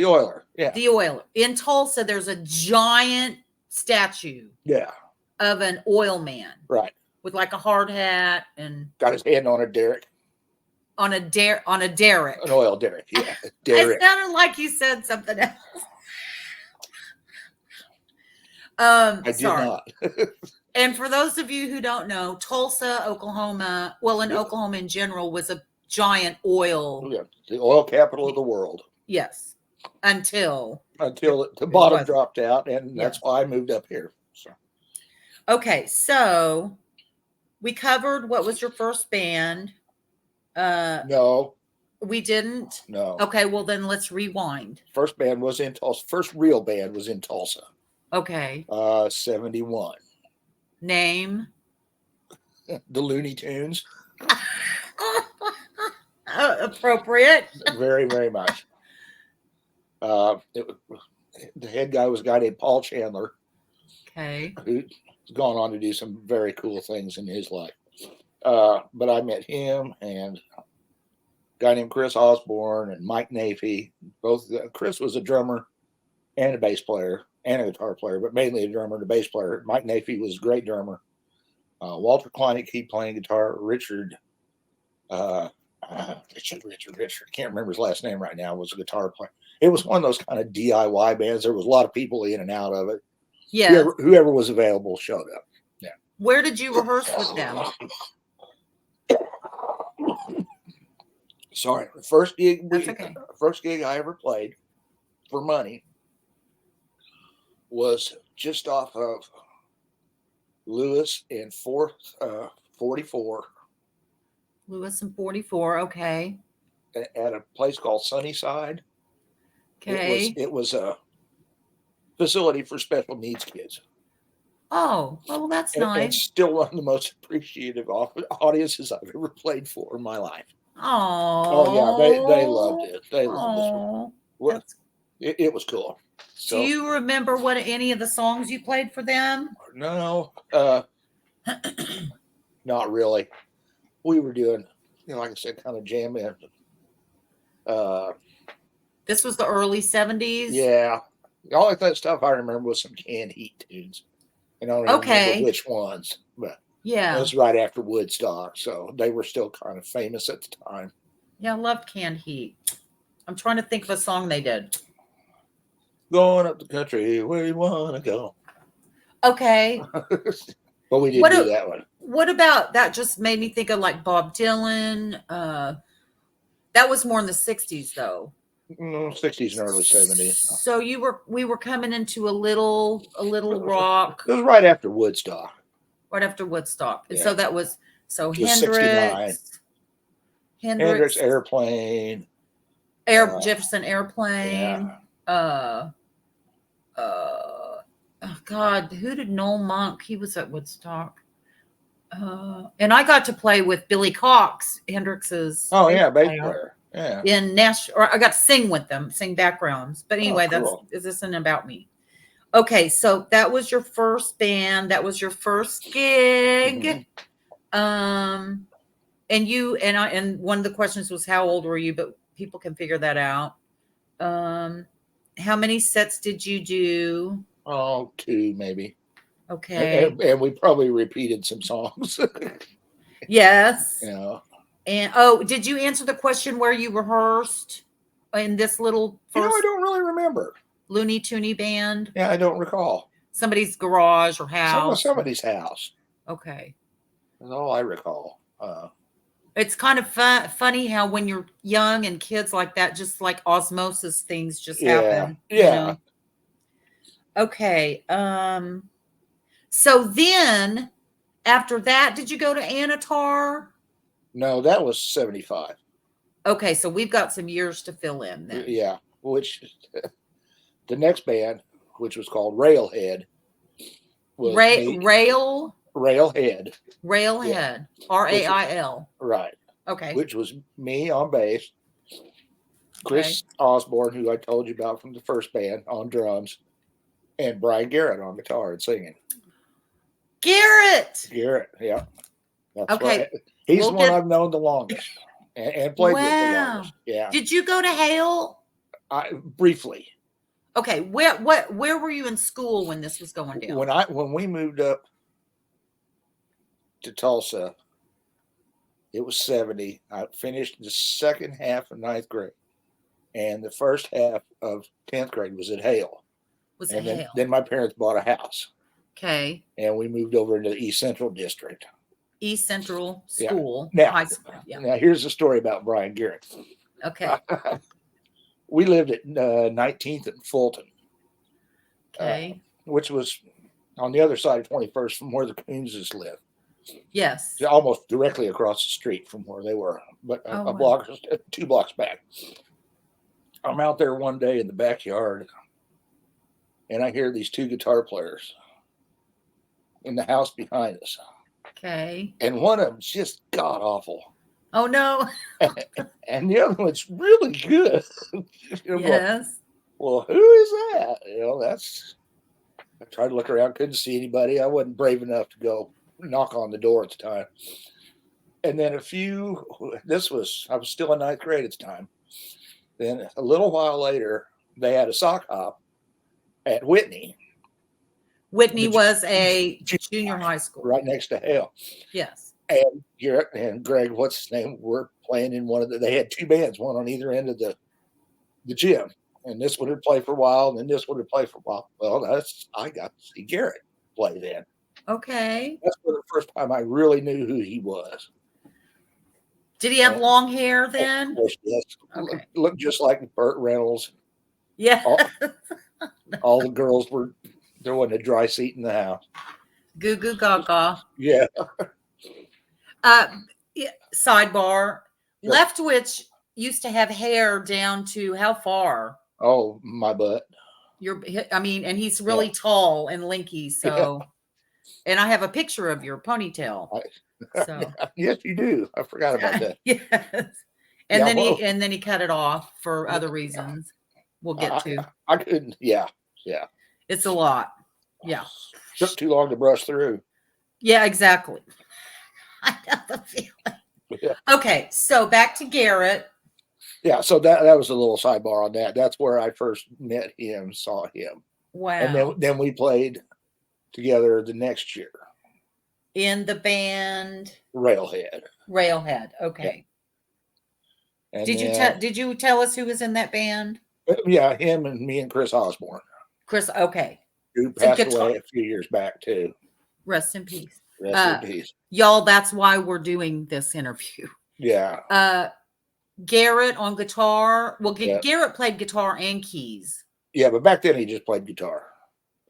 oiler. Yeah. The oiler. In Tulsa, there's a giant statue. Yeah. Of an oil man. Right. With like a hard hat and got his hand on a derrick. On a derrick. An oil derrick, yeah. Derrick. It sounded like you said something else. I did not. And for those of you who don't know, Tulsa, Oklahoma, Oklahoma in general, was a giant oil. Yeah, the oil capital of the world. Yes. Until the bottom dropped out, and that's why I moved up here. So. Okay, so we covered what was your first band. No. We didn't? No. Okay, well then let's rewind. First band was in Tulsa. First real band was in Tulsa. Okay. 71. Name? The Looney Tunes. Appropriate. Very, very much. The head guy was a guy named Paul Chandler. Okay. Who's gone on to do some very cool things in his life. But I met him and a guy named Chris Osborne and Mike Nafee. Chris was a drummer and a bass player and a guitar player, but mainly a drummer and a bass player. Mike Nafee was a great drummer. Walter Kleinig, he playing guitar. Richard, can't remember his last name right now, was a guitar player. It was one of those kind of DIY bands. There was a lot of people in and out of it. Yeah. Whoever was available showed up. Yeah. Where did you rehearse with them? Sorry. First gig I ever played for money was just off of Lewis and 44. Lewis and 44, okay. At a place called Sunnyside. Okay. It was a facility for special needs kids. Oh, well, that's And nice. still one of the most appreciative audiences I've ever played for in my life. Oh yeah, they loved Oh, it. They loved us. oh, What that's. it was cool. Do So you remember what any of the songs you played for them? no, not really. We were doing, like I said, kind of jamming. Uh, This was the early 70s. yeah, all of that stuff I remember was some canned heat tunes, and I don't even remember Okay. which ones, but it Yeah. was right after Woodstock, so they were still kind of famous at the time. Yeah, I loved Canned Heat. I'm trying to think of a song they did. Going up the country where you want to go. Okay. But we didn't What do a, that one. what about that just made me think of like Bob Dylan. That was more in the 60s though. 60s and early 70s. So we were coming into a little rock It was right after Woodstock. right after Woodstock. And so Yeah. that was so It was 69. Hendrix Hendrix, Airplane. Jefferson Airplane. Yeah. Oh God, who did Noel Monk? He was at Woodstock. And I got to play with Billy Cox, Hendrix's Oh yeah, bass player, player. Yeah. in Nashville. Or I got to sing with them, sing backgrounds. But anyway, cool. is this an about me? Okay, so that was your first band. That was your first gig. Mhm. And you and one of the questions was how old were you? But people can figure that out. How many sets did you do? Oh, 2 maybe. Okay. And we probably repeated some songs. Yes. You know. And did you answer the question where you rehearsed in this little I first don't really remember. Looney Tooney band? Yeah, I don't recall. Somebody's garage or house? Somebody's house. Okay. That's all I recall. It's kind of funny how when you're young and kids like that, just like osmosis things just happen. Yeah. You know? Okay. So then after that, did you go to Anatar? No, that was 75. Okay, so we've got some years to fill in then. Yeah, which the next band, which was called Railhead, was Railhead. Railhead, RAIL. right? Okay. Which was me on bass, Chris Okay. Osborne, who I told you about from the first band, on drums, and Brian Garrett on guitar and singing. Garrett, yeah. That's okay. Right. He's the one I've known the longest and played with the longest. Yeah. Did you go to Hale? Briefly. Okay. Where were you in school when this was going down? When we moved up to Tulsa, it was 70. I finished the second half of 9th grade, and the first half of 10th grade was at Hale. Then my parents bought a house. Okay. And we moved over into the East Central District. East Central School, high school. Yeah. Now here's the story about Brian Garrett. Okay. We lived at 19th and Fulton. Okay. Which was on the other side of 21st from where the Coonses live. Yes. Almost directly across the street from where they were, but a block, 2 blocks back. I'm out there one day in the backyard, and I hear these 2 guitar players in the house behind us. Okay. And one of them's just god awful. Oh no. And the other one's really good. Yes. Well, who is that? I tried to look around, couldn't see anybody. I wasn't brave enough to go knock on the door at the time. And then I was still in 9th grade at the time. Then a little while later, they had a sock hop at Whitney. Whitney was a junior high school. Right next to Hale. Yes. And Garrett and Greg, what's his name, were playing in they had 2 bands, one on either end of the gym. And this one would play for a while, and then this one would play for a while. Well, I got to see Garrett play then. Okay. That's for the first time I really knew who he was. Did he have long hair then? Of course, yes. Okay. Looked just like Burt Reynolds. Yeah. All the girls were throwing a dry seat in the house. Goo goo gaga. Yeah. Sidebar. Sure. Leftwich used to have hair down to how far? Oh, my butt. And he's really tall and lanky, so And I have a picture of your ponytail. So Yes, you do. I forgot about that. yes. And Yeah, then well, he cut it off for other reasons we'll get to. I couldn't. Yeah. It's a lot. Yeah. Took too long to brush through. Yeah, exactly. I know the feeling. Yeah. Okay, so back to Garrett. Yeah. So that was a little sidebar on that. That's where I first met him, saw him, Wow. and then we played together the next year. In the band Railhead. Okay. And did you tell us who was in that band? Yeah, him and me and Chris Osborne. Chris, okay. Who passed away a few years back too. Rest in peace. Rest in peace. Y'all, that's why we're doing this interview. Yeah. Garrett on guitar. Well, Garrett played guitar and keys. Yeah, but back then he just played guitar.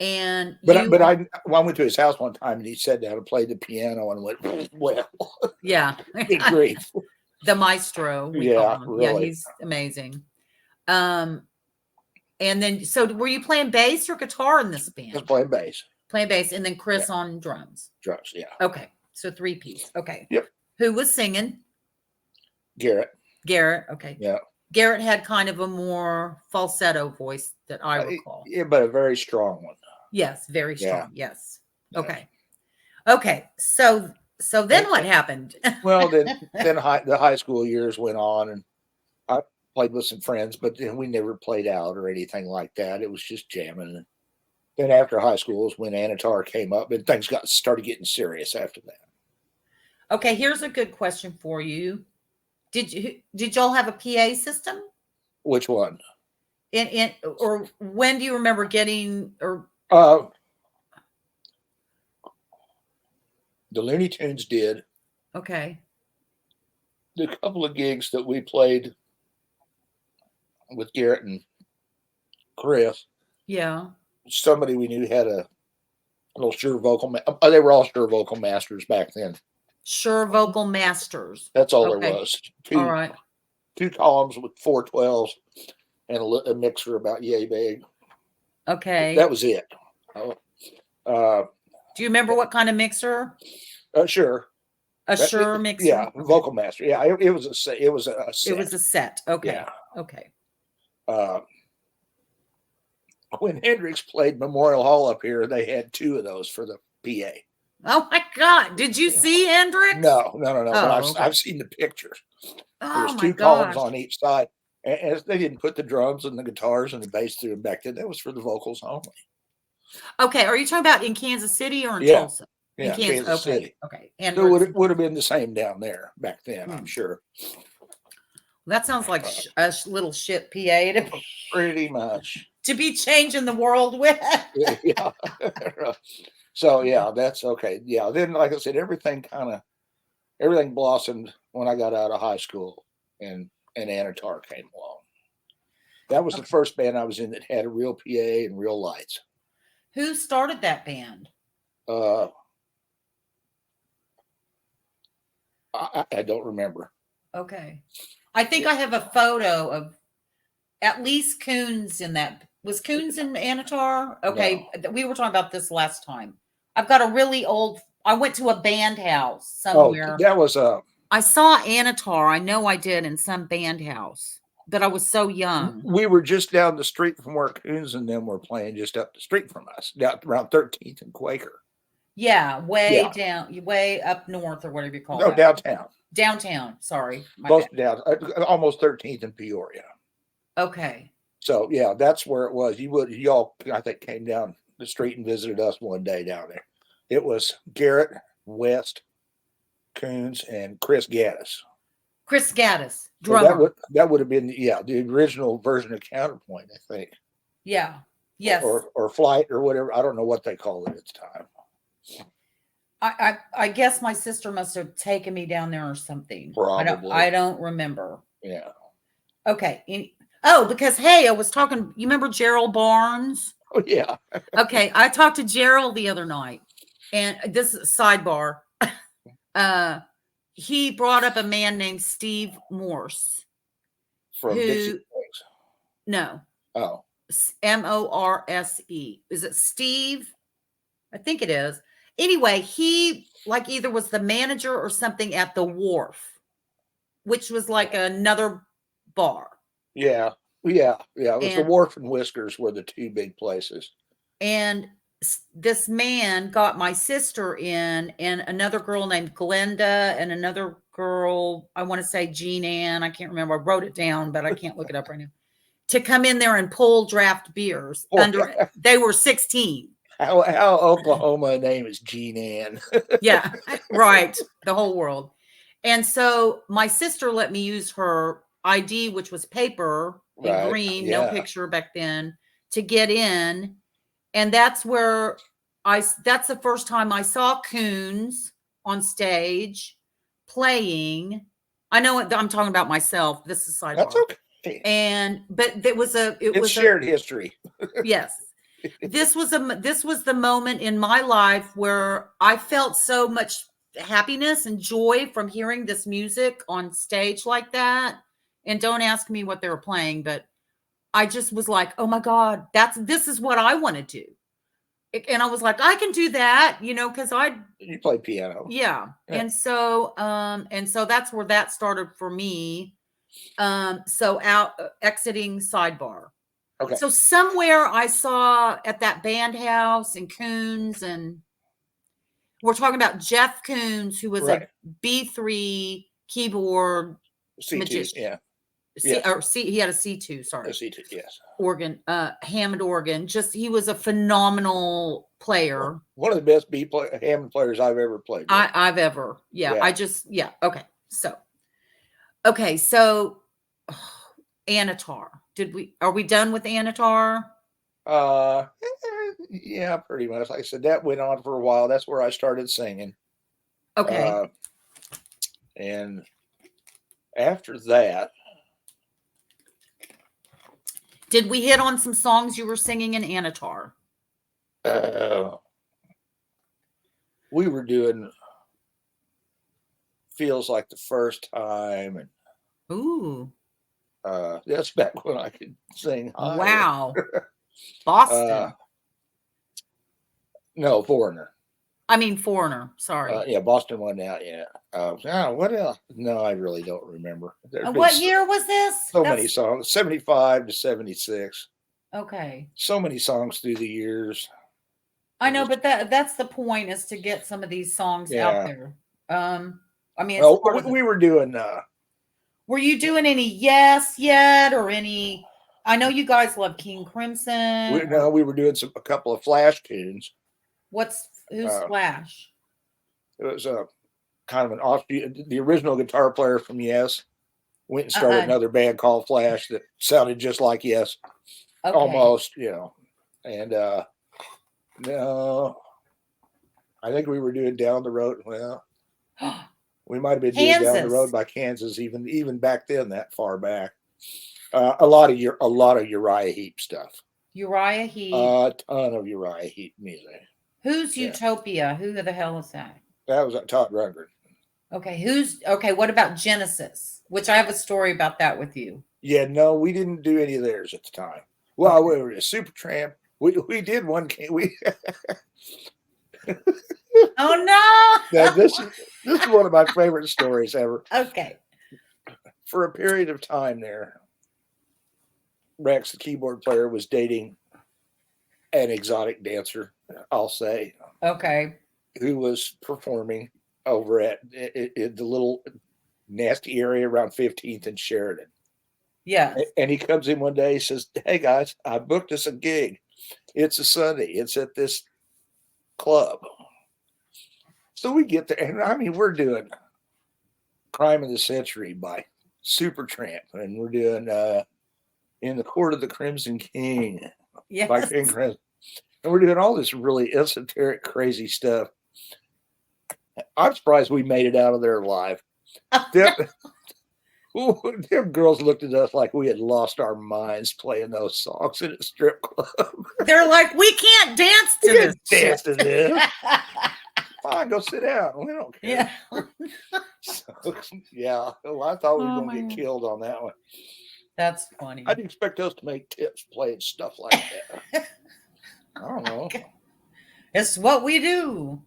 And I went to his house one time and he sat down and played the piano and went, well. Yeah. Good grief. The maestro. Yeah, really. Yeah, he's amazing. And then, so were you playing bass or guitar in this band? I was playing bass. Playing bass, and then Chris on drums. Drums, yeah. Okay, so 3-piece. Okay. Yep. Who was singing? Garrett. Okay. Yeah. Garrett had kind of a more falsetto voice that I recall. Yeah, but a very strong one. Yes, very strong. Yeah. Yes. Okay. Okay. So then what happened? Well, then the high school years went on, and I played with some friends, but we never played out or anything like that. It was just jamming. And then after high school is when Anatar came up, and things started getting serious after that. Okay, here's a good question for you. Did y'all have a PA system? Which one? Or when do you remember getting the Looney Tunes did. Okay. The couple of gigs that we played with Garrett and Chris. Yeah. Somebody we knew had a little Shure vocal. They were all Shure vocal masters back then. Shure vocal masters. That's all there was. All right. 2 columns with 412s and a mixer about yay big. Okay. That was it. Do you remember what kind of mixer? Sure. A Shure mixer. Yeah, Vocal Master. Yeah, it was a set. It was a set. It was a set. Okay. Yeah. Okay. When Hendrix played Memorial Hall up here, they had 2 of those for the PA. Oh my God! Did you see Hendrix? No. Oh, I've seen the pictures. Oh, there was 2 columns on each side, and they didn't put the drums and the guitars and the bass through them back then. That was for the vocals only. Okay, are you talking about in Kansas City or in Tulsa? Yeah, Kansas City. Okay, and so it would have been the same down there back then, I'm sure. That sounds like a little shit PA to pretty much to be changing the world with. Yeah. So yeah, that's okay. Yeah, then like I said, everything blossomed when I got out of high school, and Anatar came along. That was the first band I was in that had a real PA and real lights. Who started that band? I don't remember. Okay. I think I have a photo of at least Coons in that. Was Coons in Anatar? Okay. No. We were talking about this last time. I've got a really old, I went to a band house somewhere. Oh, that was I saw Anatar. I know I did in some band house, but I was so young. We were just down the street from where Coons and them were playing, just up the street from us, down around 13th and Quaker. Yeah, down, way up north or whatever you call it. No, downtown. Downtown, sorry. Close down, almost 13th and Peoria. Okay. So yeah, that's where it was. Y'all, I think, came down the street and visited us one day down there. It was Garrett, West, Coons, and Chris Gaddis. Chris Gaddis, drummer. So that would have been the original version of Counterpoint, I think. Yeah. Yes. Or Flight or whatever. I don't know what they called it at the time. I guess my sister must have taken me down there or something. Probably. I don't remember. Yeah. Okay. Because hey, I was talking. You remember Gerald Barnes? Oh yeah. Okay, I talked to Gerald the other night, and this is a sidebar. He brought up a man named Steve Morse. From Dixie. No. Oh. Morse. Is it Steve? I think it is. Anyway, he like either was the manager or something at the Wharf, which was like another bar. Yeah. Yeah. It was the And Wharf and Whiskers were the two big places. and this man got my sister in and another girl named Glenda and another girl, I want to say Jean Ann, I can't remember. I wrote it down, but I can't look it up right now. To come in there and pull draft beers under they were 16. How Oklahoma name is Jean Ann. Yeah, right. The whole world. And so my sister let me use her ID, which was paper in Right. green, no picture back then, to get in. And that's where that's the first time I saw Coons on stage playing. I know I'm talking about myself. This is sidebar. That's okay. But it's shared history. Yes. This was the moment in my life where I felt so much happiness and joy from hearing this music on stage like that. And don't ask me what they were playing, but I just was like, oh my God, this is what I want to do. And I was like, I can do that, because you play piano. Yeah. And so that's where that started for me. So exiting Sidebar. Okay. So somewhere I saw at that band house in Coons, and we're talking about Jeff Coons, who was a B3 keyboard C2, magician. He had a C2, sorry. A C2, yes. Organ, Hammond organ. He was a phenomenal player. One of the best Hammond players I've ever played with. I've ever, Okay. So Anatar. Are we done with Anatar? Yeah, pretty much. Like I said, that went on for a while. That's where I started singing. Okay. And after that, did we hit on some songs you were singing in Anatar? We were doing Feels Like the First Time, and ooh. That's back when I could sing high. Wow. Boston. No, Foreigner. I mean Foreigner. Sorry. Boston won out. Yeah. What else? No, I really don't remember. What year was this? Many songs. 75 to 76. Okay. So many songs through the years. I know, but that's the point, is to get some of these songs out there. I mean, we were doing. Were you doing any Yes Yet or any? I know you guys love King Crimson. We were doing a couple of Flash tunes. Who's Flash? It was kind of an offshoot. The original guitar player from Yes went and started another band called Flash that sounded just like Yes, almost, And no, I think we were doing Down the Road. Well, we might have been doing Down the Road by Kansas, even back then, that far back. A lot of Uriah Heep stuff. Uriah Heep. A ton of Uriah Heep music. Who's Utopia? Who the hell is that? That was Todd Rundgren. Okay. What about Genesis? Which I have a story about that with you. Yeah, no, we didn't do any of theirs at the time. Well, we were a Supertramp. We did one. Oh no! Now, this is one of my favorite stories ever. Okay. For a period of time there, Rex, the keyboard player, was dating an exotic dancer, I'll say. Okay. Who was performing over at the little nasty area around 15th and Sheridan. Yeah. And he comes in one day, he says, "Hey guys, I booked us a gig. It's a Sunday. It's at this club." So we get there, and I mean, we're doing Crime of the Century by Supertramp, and we're doing In the Court of the Crimson King by King Crimson. And we're doing all this really esoteric, crazy stuff. I'm surprised we made it out of there alive. Them girls looked at us like we had lost our minds playing those songs in a strip club. They're like, we can't dance to this. Dance to this. Fine, go sit down. We don't care. Yeah. Well, I thought we were going to get killed on that one. That's funny. I didn't expect us to make tips playing stuff like that. I don't know. It's what we do.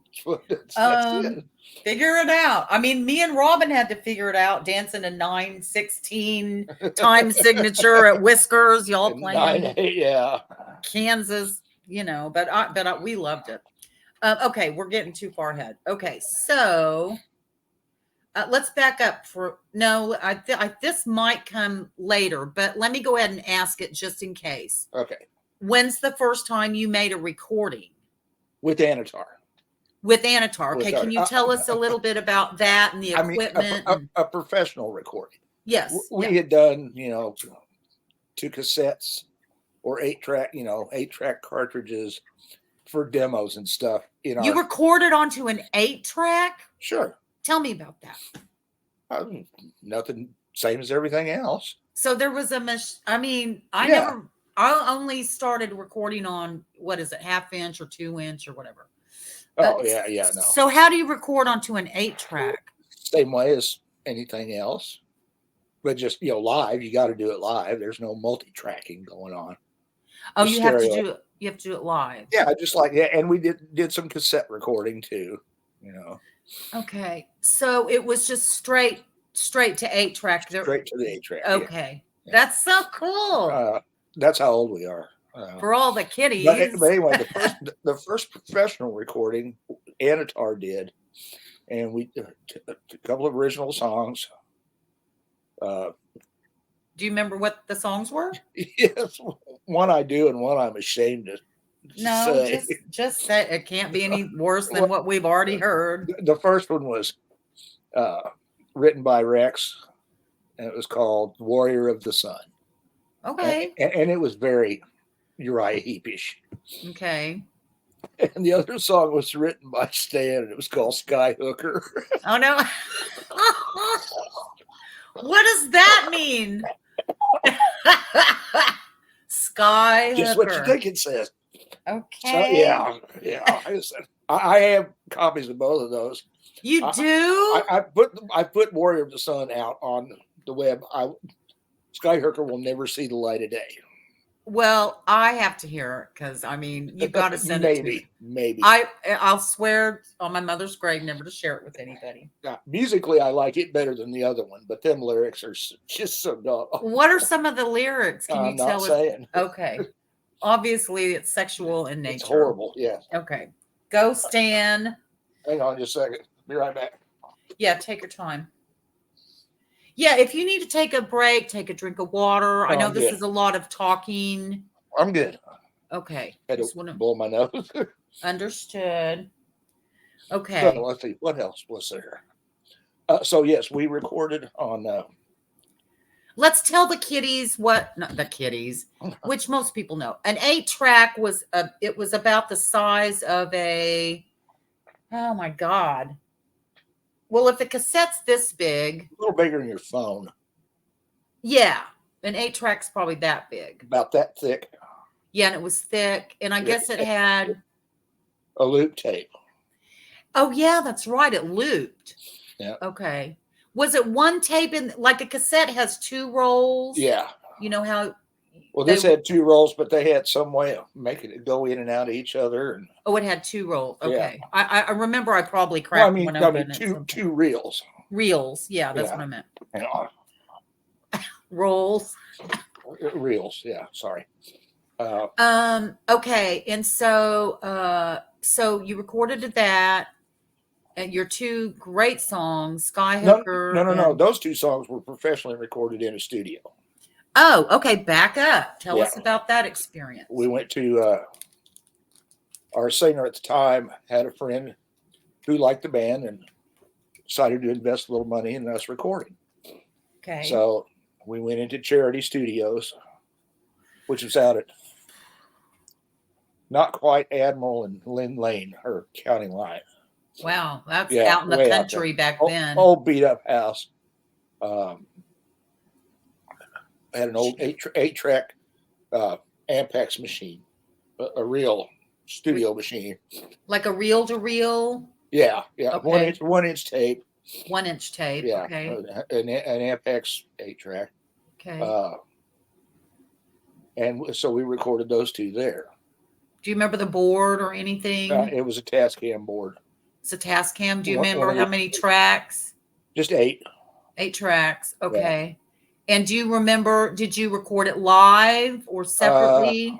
That's it. Figure it out. I mean, me and Robin had to figure it out, dancing a 9/16 time signature at Whiskers, y'all playing Yeah. Kansas, but we loved it. Okay, we're getting too far ahead. Okay, so let's back up for no. This might come later, but let me go ahead and ask it just in case. Okay. When's the first time you made a recording With Anatar? with Anatar? Okay, can you tell us a little bit about that and the equipment? A professional recording. Yes, we had done 2 cassettes or 8-track, 8-track cartridges for demos and stuff. You recorded onto an 8-track? Sure. Tell me about that. Nothing, same as everything else. So there was I only started recording on, what is it, 1/2 inch or 2 inch or whatever. Oh, yeah, no. So how do you record onto an 8-track? Same way as anything else. But just, live, you got to do it live. There's no multi-tracking going on. Oh, you have to do it live. Yeah, just like that. And we did some cassette recording too, Okay. So it was just straight to 8-track. Straight to the 8-track. Okay. Yeah. That's so cool. That's how old we are. For all the kiddies. But anyway, the first professional recording Anatar did, and we did a couple of original songs. Do you remember what the songs were? Yes, one I do and one I'm ashamed to say. Just say it. Can't be any worse than what we've already heard. The first one was written by Rex, and it was called "Warrior of the Sun." Okay. And it was very Uriah Heepish. Okay. And the other song was written by Stan, and it was called Skyhooker. Oh, no. What does that mean? Skyhooker. Just what you think it says. Okay. So, yeah. I have copies of both of those. You do? I put Warrior of the Sun out on the web. Skyhooker will never see the light of day. Well, I have to hear it because you've got to send it to me. Maybe. I'll swear on my mother's grave never to share it with anybody. Musically, I like it better than the other one, but them lyrics are just so dumb. What are some of the lyrics? Can you tell us? Saying. Okay. Obviously, it's sexual in nature. It's horrible. Yeah. Okay. Go, Stan. Hang on just a second. Be right back. Yeah, take your time. Yeah, if you need to take a break, take a drink of water. I know this is a lot of talking. I'm good. Okay. I don't blow my nose. Understood. Okay. So, let's see. What else was there? So, yes, we recorded on... Let's tell the kiddies not the kiddies, which most people know. An 8-track was about the size of a... Oh, my God. Well, if the cassette's this big, a little bigger than your phone. Yeah, an 8-track's probably that big. About that thick. Yeah, and it was thick, and I guess it had a loop tape. Oh yeah, that's right. It looped. Yeah. Okay. Was it one tape in like a cassette has 2 rolls? Yeah. You know how? Well, this had 2 rolls, but they had some way of making it go in and out of each other. And oh, it had 2 rolls. Okay. Yeah. I remember I probably cracked one open. Two reels. Reels. Yeah, that's what I meant. And, rolls. Reels. Yeah. Sorry. Okay. And so you recorded that and your 2 great songs, Skyhooker. No. Those 2 songs were professionally recorded in a studio. Oh, okay. Back up. Tell us about that experience. We went to our singer at the time had a friend who liked the band and decided to invest a little money in us recording. Okay. So we went into Charity Studios, which was out at not quite Admiral and Lynn Lane or County Line. Wow, that's out in the country back then. Old beat up house. Had an old 8-track Ampex machine, a real studio machine. Like a reel-to-reel? Yeah. Okay. 1-inch tape. 1-inch tape. Yeah. Okay. An Ampex 8-track. Okay. And so we recorded those 2 there. Do you remember the board or anything? It was a Tascam board. It's a Tascam. Do you One remember of how the- many tracks? Just 8. 8 tracks. Okay. And do you remember, did you record it live or separately?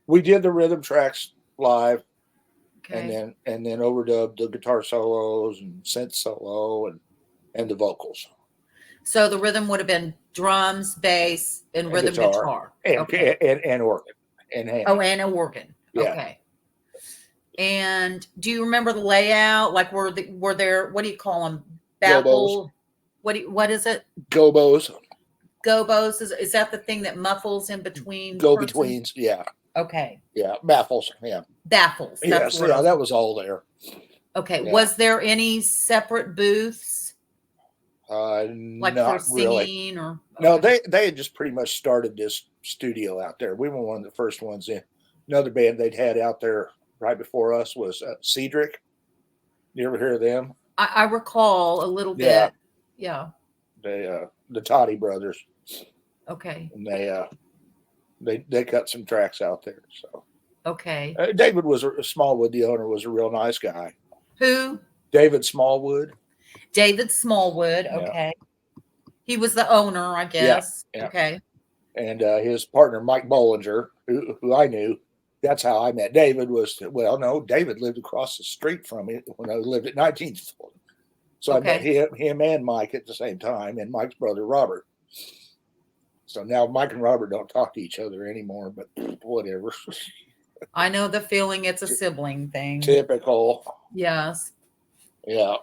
We did the rhythm tracks live, Okay. and then overdubbed the guitar solos and synth solo and the vocals. So the rhythm would have been drums, bass, and rhythm guitar. And, Okay. and organ. And hand. Oh, and a organ. Yeah. Okay. And do you remember the layout? Like were there, what do you call them? Baffle. What is it? Gobos. Gobos. Is that the thing that muffles in between? Go-betweens. Yeah. Okay. Yeah. Baffles. Yeah. Baffles. Yes. Yeah. That was all there. Okay. Yeah. Was there any separate booths? Like Not for singing really. or? No, they had just pretty much started this studio out there. We were one of the first ones in. Another band they'd had out there right before us was Cedric. You ever hear of them? I recall a little Yeah. bit. Yeah. The Toddy brothers. Okay. And they cut some tracks out there. So Okay. David Smallwood, the owner, was a real nice guy. Who? David Smallwood. David Smallwood. Okay. Yeah. He was the owner, I guess. Yeah. Okay. And his partner, Mike Bollinger, who I knew. That's how I met David. David lived across the street from me when I lived at 19th floor. So I met him and Mike at the same time, and Mike's brother, Robert. So now Mike and Robert don't talk to each other anymore, but whatever. I know the feeling. It's a sibling thing. Typical. Yes. Yeah.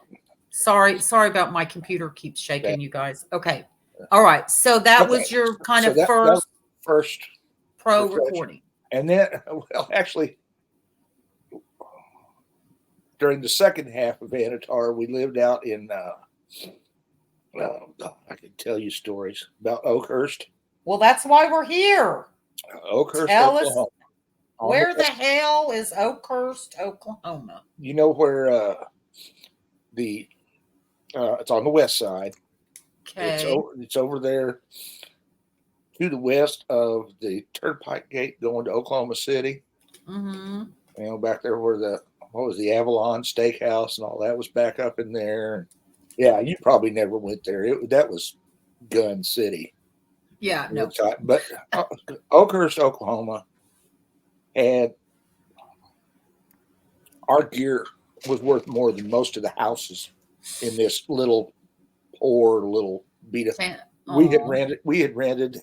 Sorry about my computer keeps shaking, you guys. Okay. All right. So that was your kind of first pro recording. And then, actually, during the second half of Anatar, we lived out in, I can tell you stories about Oakhurst. Well, that's why we're here. Oakhurst, Tell Oklahoma. us, where the hell is Oakhurst, Oklahoma? You know where it's on the west side. Okay. It's over there to the west of the Turnpike Gate going to Oklahoma City. Mm-hmm. You know, back there where the Avalon Steakhouse and all that was back up in there. Yeah, you probably never went there. That was Gun City. Yeah, no. But Oakhurst, Oklahoma, and our gear was worth more than most of the houses in this little beat up. We had rented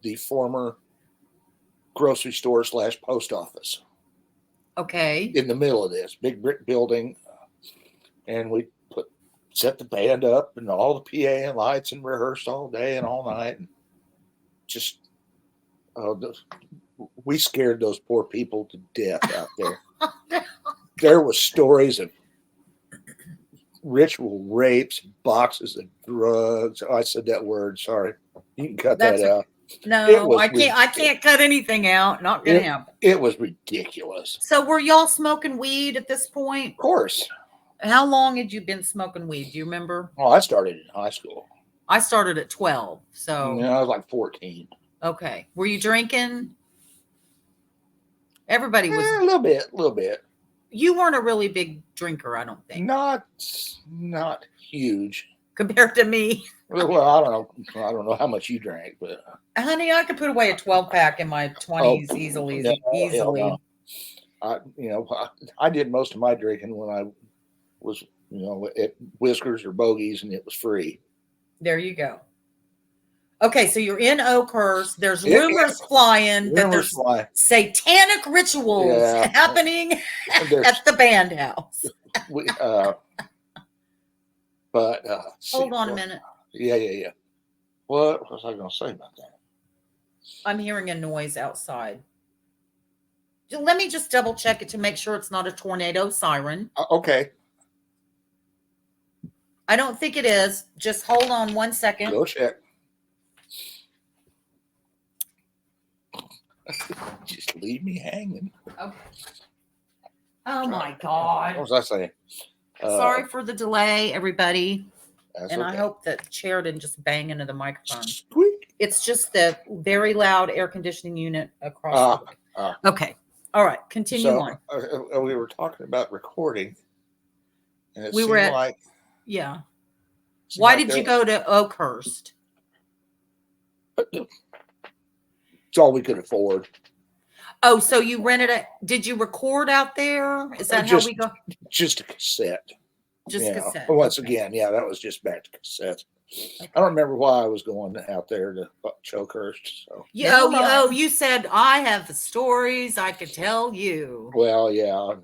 the former grocery store / post office. Okay. In the middle of this big brick building, and we set the band up and all the PA and lights and rehearsed all day and all night. And just we scared those poor people to death out there. There was stories of ritual rapes, boxes of drugs. Oh, I said that word. Sorry. You can cut that out. No, I can't cut anything out. Not gonna happen. It was ridiculous. So were y'all smoking weed at this point? Of course. How long had you been smoking weed? Do you remember? Oh, I started in high school. I started at 12. So I was like 14. Okay. Were you drinking? Everybody was a little bit. You weren't a really big drinker, I don't think. Not huge compared to me. Well, I don't know how much you drank, but honey, I could put away a 12-pack in my 20s easily. No. I did most of my drinking when I was, at Whiskers or Bogies, and it was free. There you go. Okay, so you're in Oakhurst. There's rumors flying that there's satanic rituals happening at the band house. Hold on a minute. Yeah. What was I going to say about that? I'm hearing a noise outside. Let me just double check it to make sure it's not a tornado siren. Okay. I don't think it is. Just hold on 1 second. Go check. Just leave me hanging. Okay. Oh my God. What was I saying? Sorry for the delay, everybody. And I hope that chair didn't just bang into the microphone. Squeak. It's just the very loud air conditioning unit across Ah, the way. ah. Okay. All right. Continue So on. we were talking about recording, and it We were seemed at, like yeah. Why did there you go to Oakhurst? it's all we could afford. Oh, so you rented it. Did you record out there? Is that how Just we go? just a cassette. Just cassette. Once Okay. again, yeah, that was just back to cassettes. Okay. I don't remember why I was going out there to Chokehurst. So You said I have the stories I could tell you. well, yeah,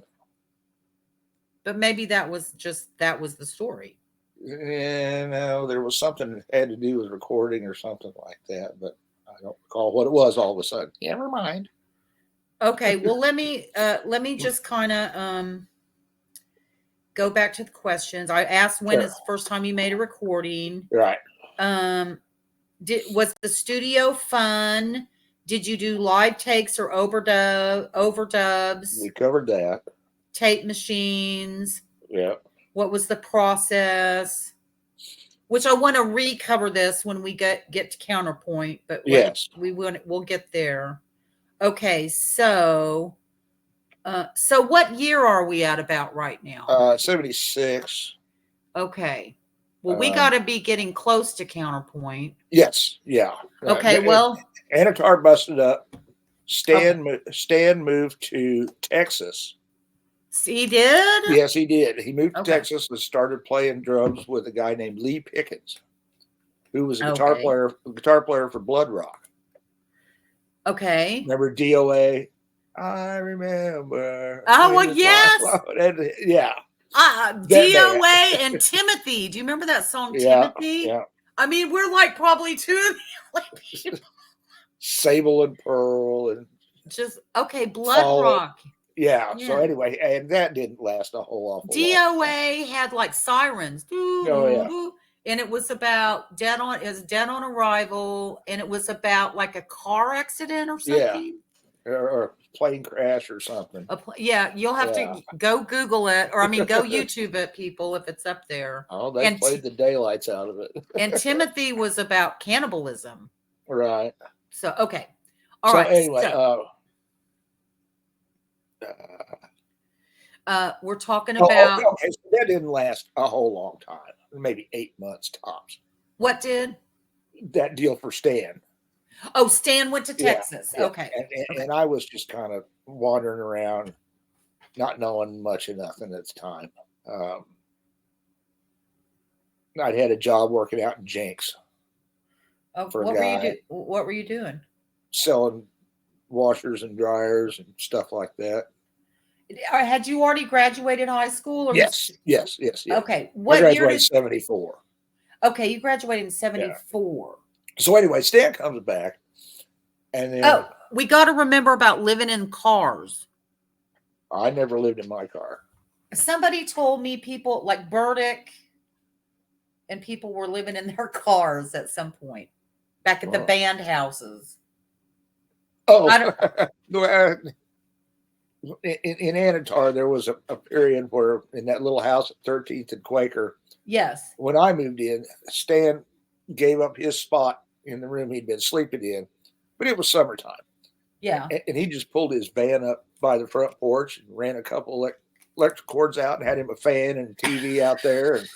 But maybe that was the story. no, there was something that had to do with recording or something like that, but I don't recall what it was. All of a sudden, never mind. Okay, well let me just kind of go back to the questions. I asked when Sure. is the first time you made a recording. Right. Was the studio fun? Did you do live takes or overdubs? We covered that. Tape machines? Yeah. What was the process? Which I want to recover this when we get to counterpoint, but Yes. we'll get there. Okay, so what year are we at about right now? 76. Okay. Well, we got to be getting close to counterpoint. Yes. Yeah. Okay, well, Anatar busted up. Stan moved to Texas. He did? Yes, he did. He moved to Okay. Texas and started playing drums with a guy named Lee Pickens, who was a guitar player for Blood Rock. Okay. Remember DOA? I remember. Oh, well, yes. Yeah. DOA and Timothy. Do you remember that song, Timothy? Yeah. I mean, we're like probably two people. Sable and Pearl and just okay, Blood Rock. Yeah. So anyway, and that didn't last a whole awful lot. DOA had like sirens. Oh yeah. And it was about dead on arrival, and it was about like a car accident or something. Yeah. Or a plane crash or something. You'll have to go Google it, or go YouTube it, people, if it's up there. Oh, they played the daylights out of it. And Timothy was about cannibalism. Right. So, okay. All right. Anyway, we're talking about. Okay, so that didn't last a whole long time. Maybe 8 months tops. What did? That deal for Stan. Oh, Stan went to Texas. Yeah. Okay. And I was just kind of wandering around, not knowing much of nothing at the time. I'd had a job working out in Jenks. What were you doing? Selling washers and dryers and stuff like that. Had you already graduated high school? Or yes. Okay. What year? I graduated in 74. Okay, you graduated in 74. Yeah. So anyway, Stan comes back, and then we got to remember about living in cars. I never lived in my car. Somebody told me people like Burdick and people were living in their cars at some point back at the band houses. Oh, in Anatar, there was a period where in that little house at 13th and Quaker. Yes. When I moved in, Stan gave up his spot in the room he'd been sleeping in, but it was summertime. Yeah. And he just pulled his van up by the front porch and ran a couple electric cords out and had him a fan and a TV out there. And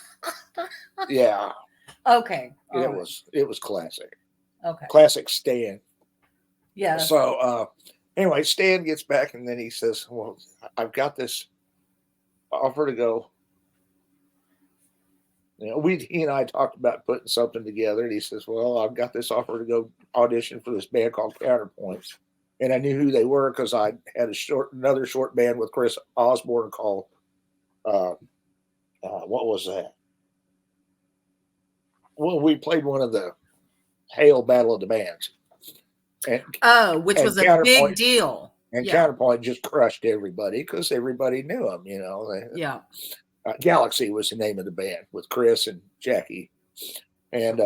yeah. Okay. It was classic. Okay. Classic Stan. Yeah. So anyway, Stan gets back and then he says, well, I've got this offer to go. You know, he and I talked about putting something together, and he says, well, I've got this offer to go audition for this band called Counterpoints. And I knew who they were because I had another short band with Chris Osborne called, what was that? Well, we played one of the Hale Battle of the Bands. Which was a big deal. And Counterpoint just crushed everybody because everybody knew them, you know. Yeah. Galaxy was the name of the band with Chris and Jackie. And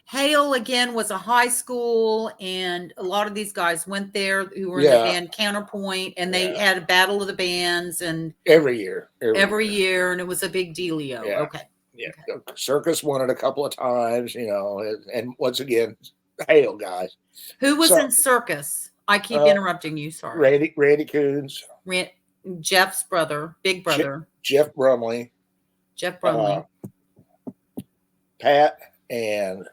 Hale again was a high school, and a lot of these guys went there who were in the band Counterpoint, and they had a battle of the bands and every year, and it was a big dealio. Yeah. Okay. Yeah. Okay. Circus won it a couple of times, and once again, hail guys. Who was So in Circus? I keep uh, interrupting you. Sorry. Randy Coons, Jeff's brother, big brother, Jeff Brumley, Jeff uh, Brumley, Pat, and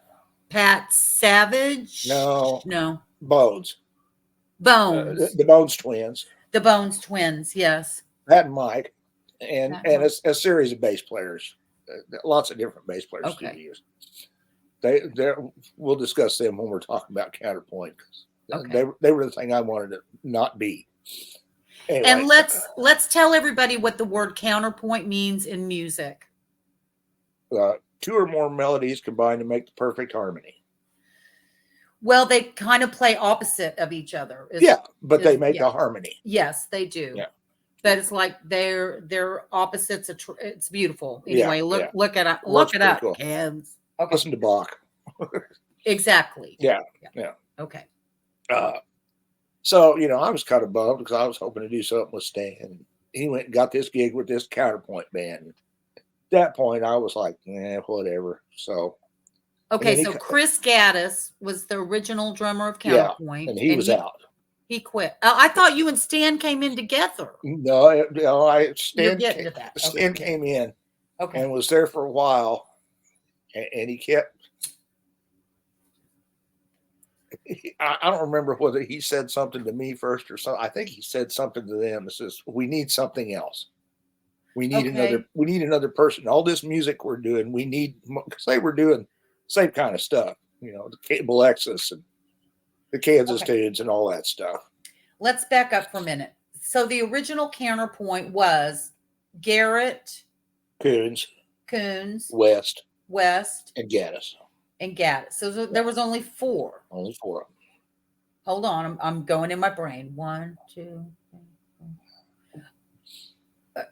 Pat Savage. no No, Bones, Bones, the Bones twins, the Bones twins. Yes. Pat and Mike, and Pat and Mike. a series of bass players, lots of different bass players through Okay. the years. We'll discuss them when we're talking about Counterpoint. Okay. They were the thing I wanted to not be. Anyway, And let's tell everybody what the word counterpoint means in music. two or more melodies combined to make the perfect harmony. Well, they kind of play opposite of each other. But they make a harmony. Yes, they do. Yeah. But it's like they're opposites. It's beautiful. Anyway, look it up. Well, Look it up, cool. kids. Okay. Listen to Bach. Exactly. Yeah. Okay. So, I was kind of bummed because I was hoping to do something with Stan. He went and got this gig with this Counterpoint band. At that point, I was like, whatever. So, okay. So Chris Gaddis was the original drummer of Counterpoint. And he was out. He quit. I thought you and Stan came in together. No, You're getting to that. Stan came in and was there for a while, and he kept. I don't remember whether he said something to me first or something. I think he said something to them that says, "We need something else. We need another person. All this music we're doing, we need," because they were doing same kind of stuff, the Cable Exodus and the Kansas tunes and all that stuff. Let's back up for a minute. So the original Counterpoint was Garrett, Coons, West, and Gaddis. So there was only four. Only four of them. Hold on, I'm going in my brain. 1, 2, 3, 4.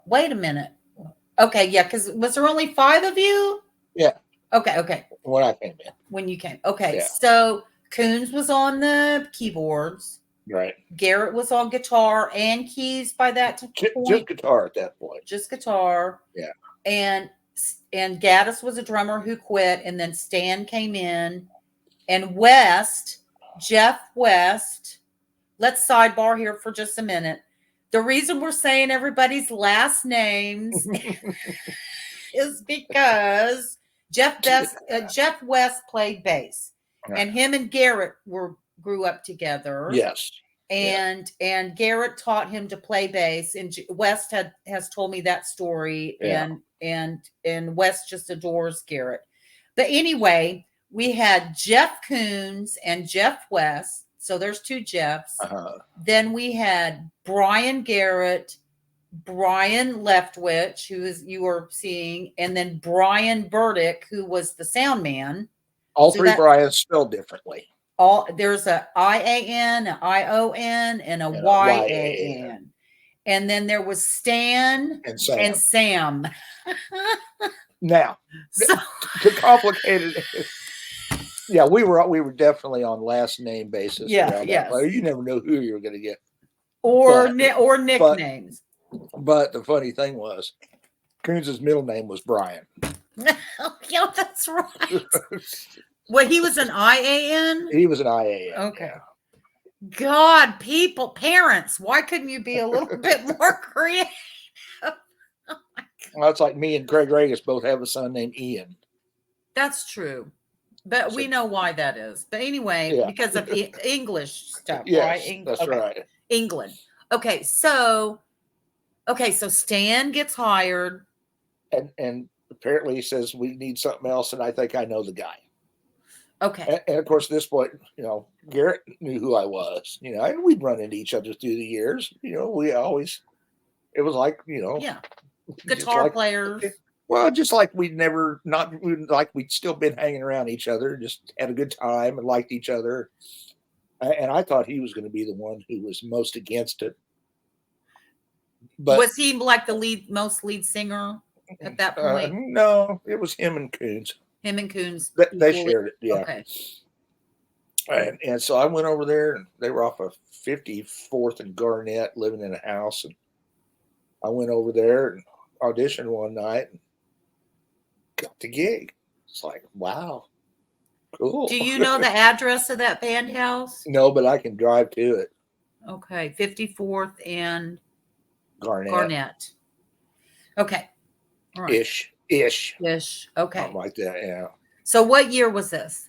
Wait a minute. Okay, yeah, because was there only 5 of you? Yeah. Okay. When I came in. When you came. Okay, Yeah. So Coons was on the keyboards. Right. Garrett was on guitar and keys by that point. Just guitar at that point. Just guitar. Yeah. And Gaddis was a drummer who quit, and then Stan came in. And Jeff West, let's sidebar here for just a minute. The reason we're saying everybody's last names is because Jeff West played bass, and him and Garrett grew up together. Yes. And Garrett taught him to play bass, and West has told me that story. Yeah. And West just adores Garrett. But anyway, we had Jeff Coons and Jeff West. So there's 2 Jeffs. Then we had Brian Garrett, Brion Leftwich, who you were seeing, and then Brian Burdick, who was the sound man. All 3 Brians spelled differently. There's a IAN, an ION, and a YAN. And then there was Stan and Sam. Now, to complicate it, we were definitely on last name basis. Yeah. You never know who you were going to get. Or nicknames. But the funny thing was, Coons' middle name was Brian. Yeah, that's right. Well, he was an IAN? He was an IAN. Okay. Yeah. God, parents, why couldn't you be a little bit more creative? Well, it's like me and Craig Regis both have a son named Ian. That's true. But we know why that is. But anyway, because of English stuff, yes, right? That's right. England. Okay, so Stan gets hired. And apparently he says, we need something else, and I think I know the guy. Okay. And of course, at this point, Garrett knew who I was, and we'd run into each other through the years. We always, it was like, guitar players. Well, just like we'd still been hanging around each other, just had a good time and liked each other. And I thought he was going to be the one who was most against it. But was he like the most lead singer at that point? No, it was him and Coons. Him and Coons. They shared it, yeah. Okay. And so I went over there, and they were off of 54th and Garnett, living in a house. And I went over there and auditioned one night. the gig. It's like, wow, cool. Do you know the address of that band house? No, but I can drive to it. Okay, 54th and Garnett. Okay. All right. Ish. Okay. Something like that, yeah. So what year was this?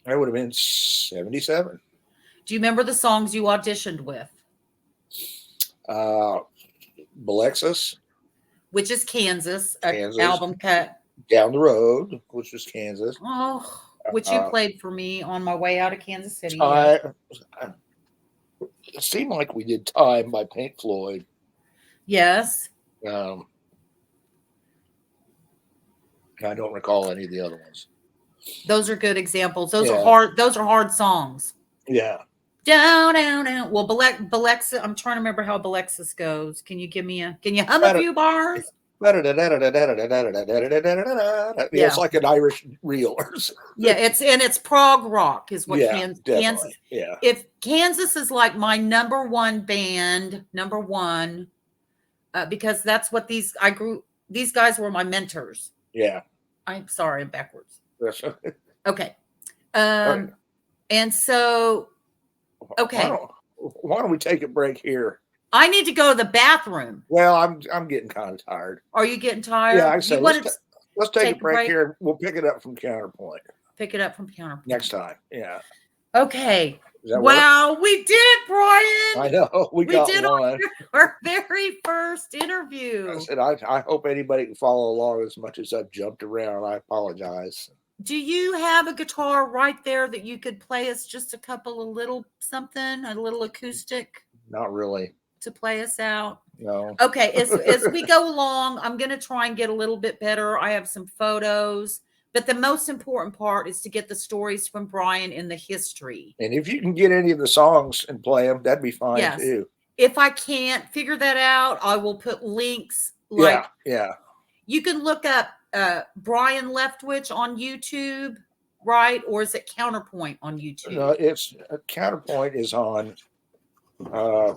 That would have been 77. Do you remember the songs you auditioned with? Alexis, Which is Kansas, Kansas. album cut. Down the Road, which was Kansas. Oh, which you played for me on my way out of Kansas City. It seemed like we did Time by Pink Floyd. Yes. I don't recall any of the other ones. Those are good examples. Those are hard. Those are hard songs. Yeah. Down, down, down. Well, Belexis, I'm trying to remember how Belexis goes. Can you hum a few bars? Yeah, it's like an Irish reel or something. Yeah, it's prog rock is what Kansas. Yeah. If Kansas is like my number one band, because that's what these guys were my mentors. Yeah. I'm sorry, I'm backwards. Okay. And so, okay. Why don't we take a break here? I need to go to the bathroom. Well, I'm getting kind of tired. Are you getting tired? Yeah, I say let's take a break here. We'll pick it up from Counterpoint. Pick it up from Counterpoint next time. Yeah. Okay. Wow, work? We did it, Brian. I know. We did one. Our very first interview. I said, I hope anybody can follow along as much as I've jumped around. I apologize. Do you have a guitar right there that you could play us just a little acoustic? Not really. To play us out? No. Okay. As we go along, I'm going to try and get a little bit better. I have some photos. But the most important part is to get the stories from Brian in the history. And if you can get any of the songs and play them, that'd be fine too. If I can't figure that out, I will put links. Yeah. You can look up Brion Leftwich on YouTube, right? Or is it Counterpoint on YouTube? No, it's Counterpoint is on. I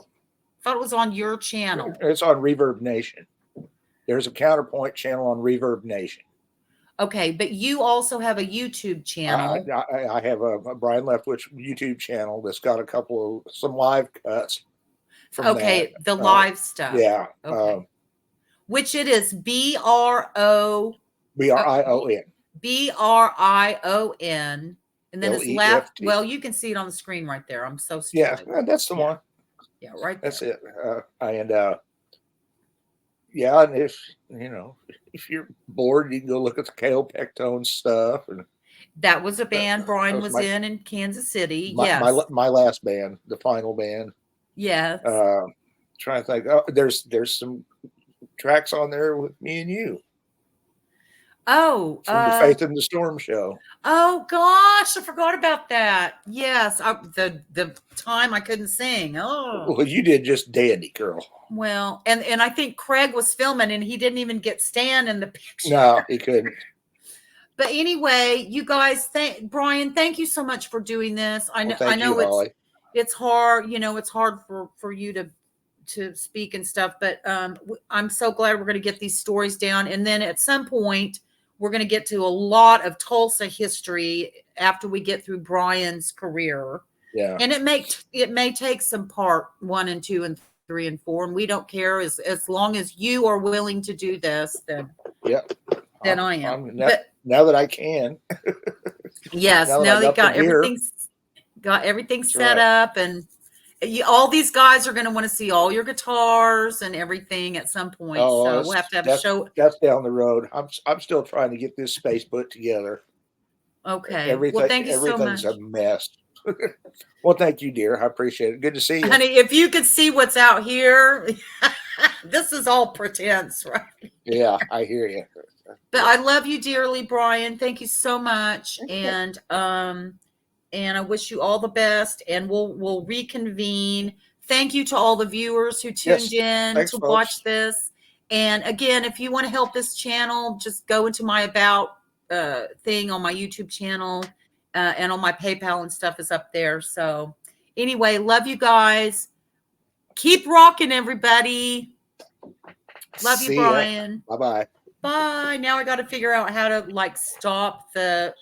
thought it was on your channel. It's on Reverb Nation. There's a Counterpoint channel on Reverb Nation. Okay, but you also have a YouTube channel. I have a Brion Leftwich YouTube channel that's got some live cuts from that. The live stuff. Yeah. Okay. Which it is Brion. Brion. Brion. And then it's left. Well, you can see it on the screen right there. I'm so stupid. Yeah, that's the one. Yeah, right there. That's it. And if you're bored, you can go look at the Kale Pectone stuff. And that was a band Brian was in Kansas City. My last band, the final band. Yes. Trying to think. Oh, there's some tracks on there with me and you. Oh, from the Faith in the Storm show. Oh gosh, I forgot about that. Yes, the time I couldn't sing. Oh, well, you did just dandy, girl. Well, and I think Craig was filming, and he didn't even get Stan in the picture. No, he couldn't. But anyway, you guys, Brian, thank you so much for doing this. I know it's hard. It's hard for you to speak and stuff, but I'm so glad we're going to get these stories down, and then at some point we're going to get to a lot of Tulsa history after we get through Brian's career. Yeah. And it may take some part 1 and 2 and 3 and 4, and we don't care as long as you are willing to do this, then I am. Now that I can. Yes. Now they got everything set up, and all these guys are going to want to see all your guitars and everything at some point. So we'll have to have a show. That's down the road. I'm still trying to get this space put together. Okay. Well, thank you so much. Everything's a mess. Well, thank you, dear. I appreciate it. Good to see you. Honey, if you could see what's out here, this is all pretense, right? Yeah, I hear you. But I love you dearly, Brian. Thank you so much. And I wish you all the best, and we'll reconvene. Thank you to all the viewers who tuned in to watch this. And again, if you want to help this channel, just go into my About thing on my YouTube channel, and on my PayPal and stuff is up there. So anyway, love you guys. Keep rocking, everybody. Love you, Brian. Bye-bye. Bye. Now I got to figure out how to like stop the.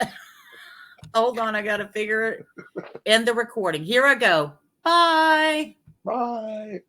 Hold on, I got to figure it. End the recording. Here I go. Bye. Bye.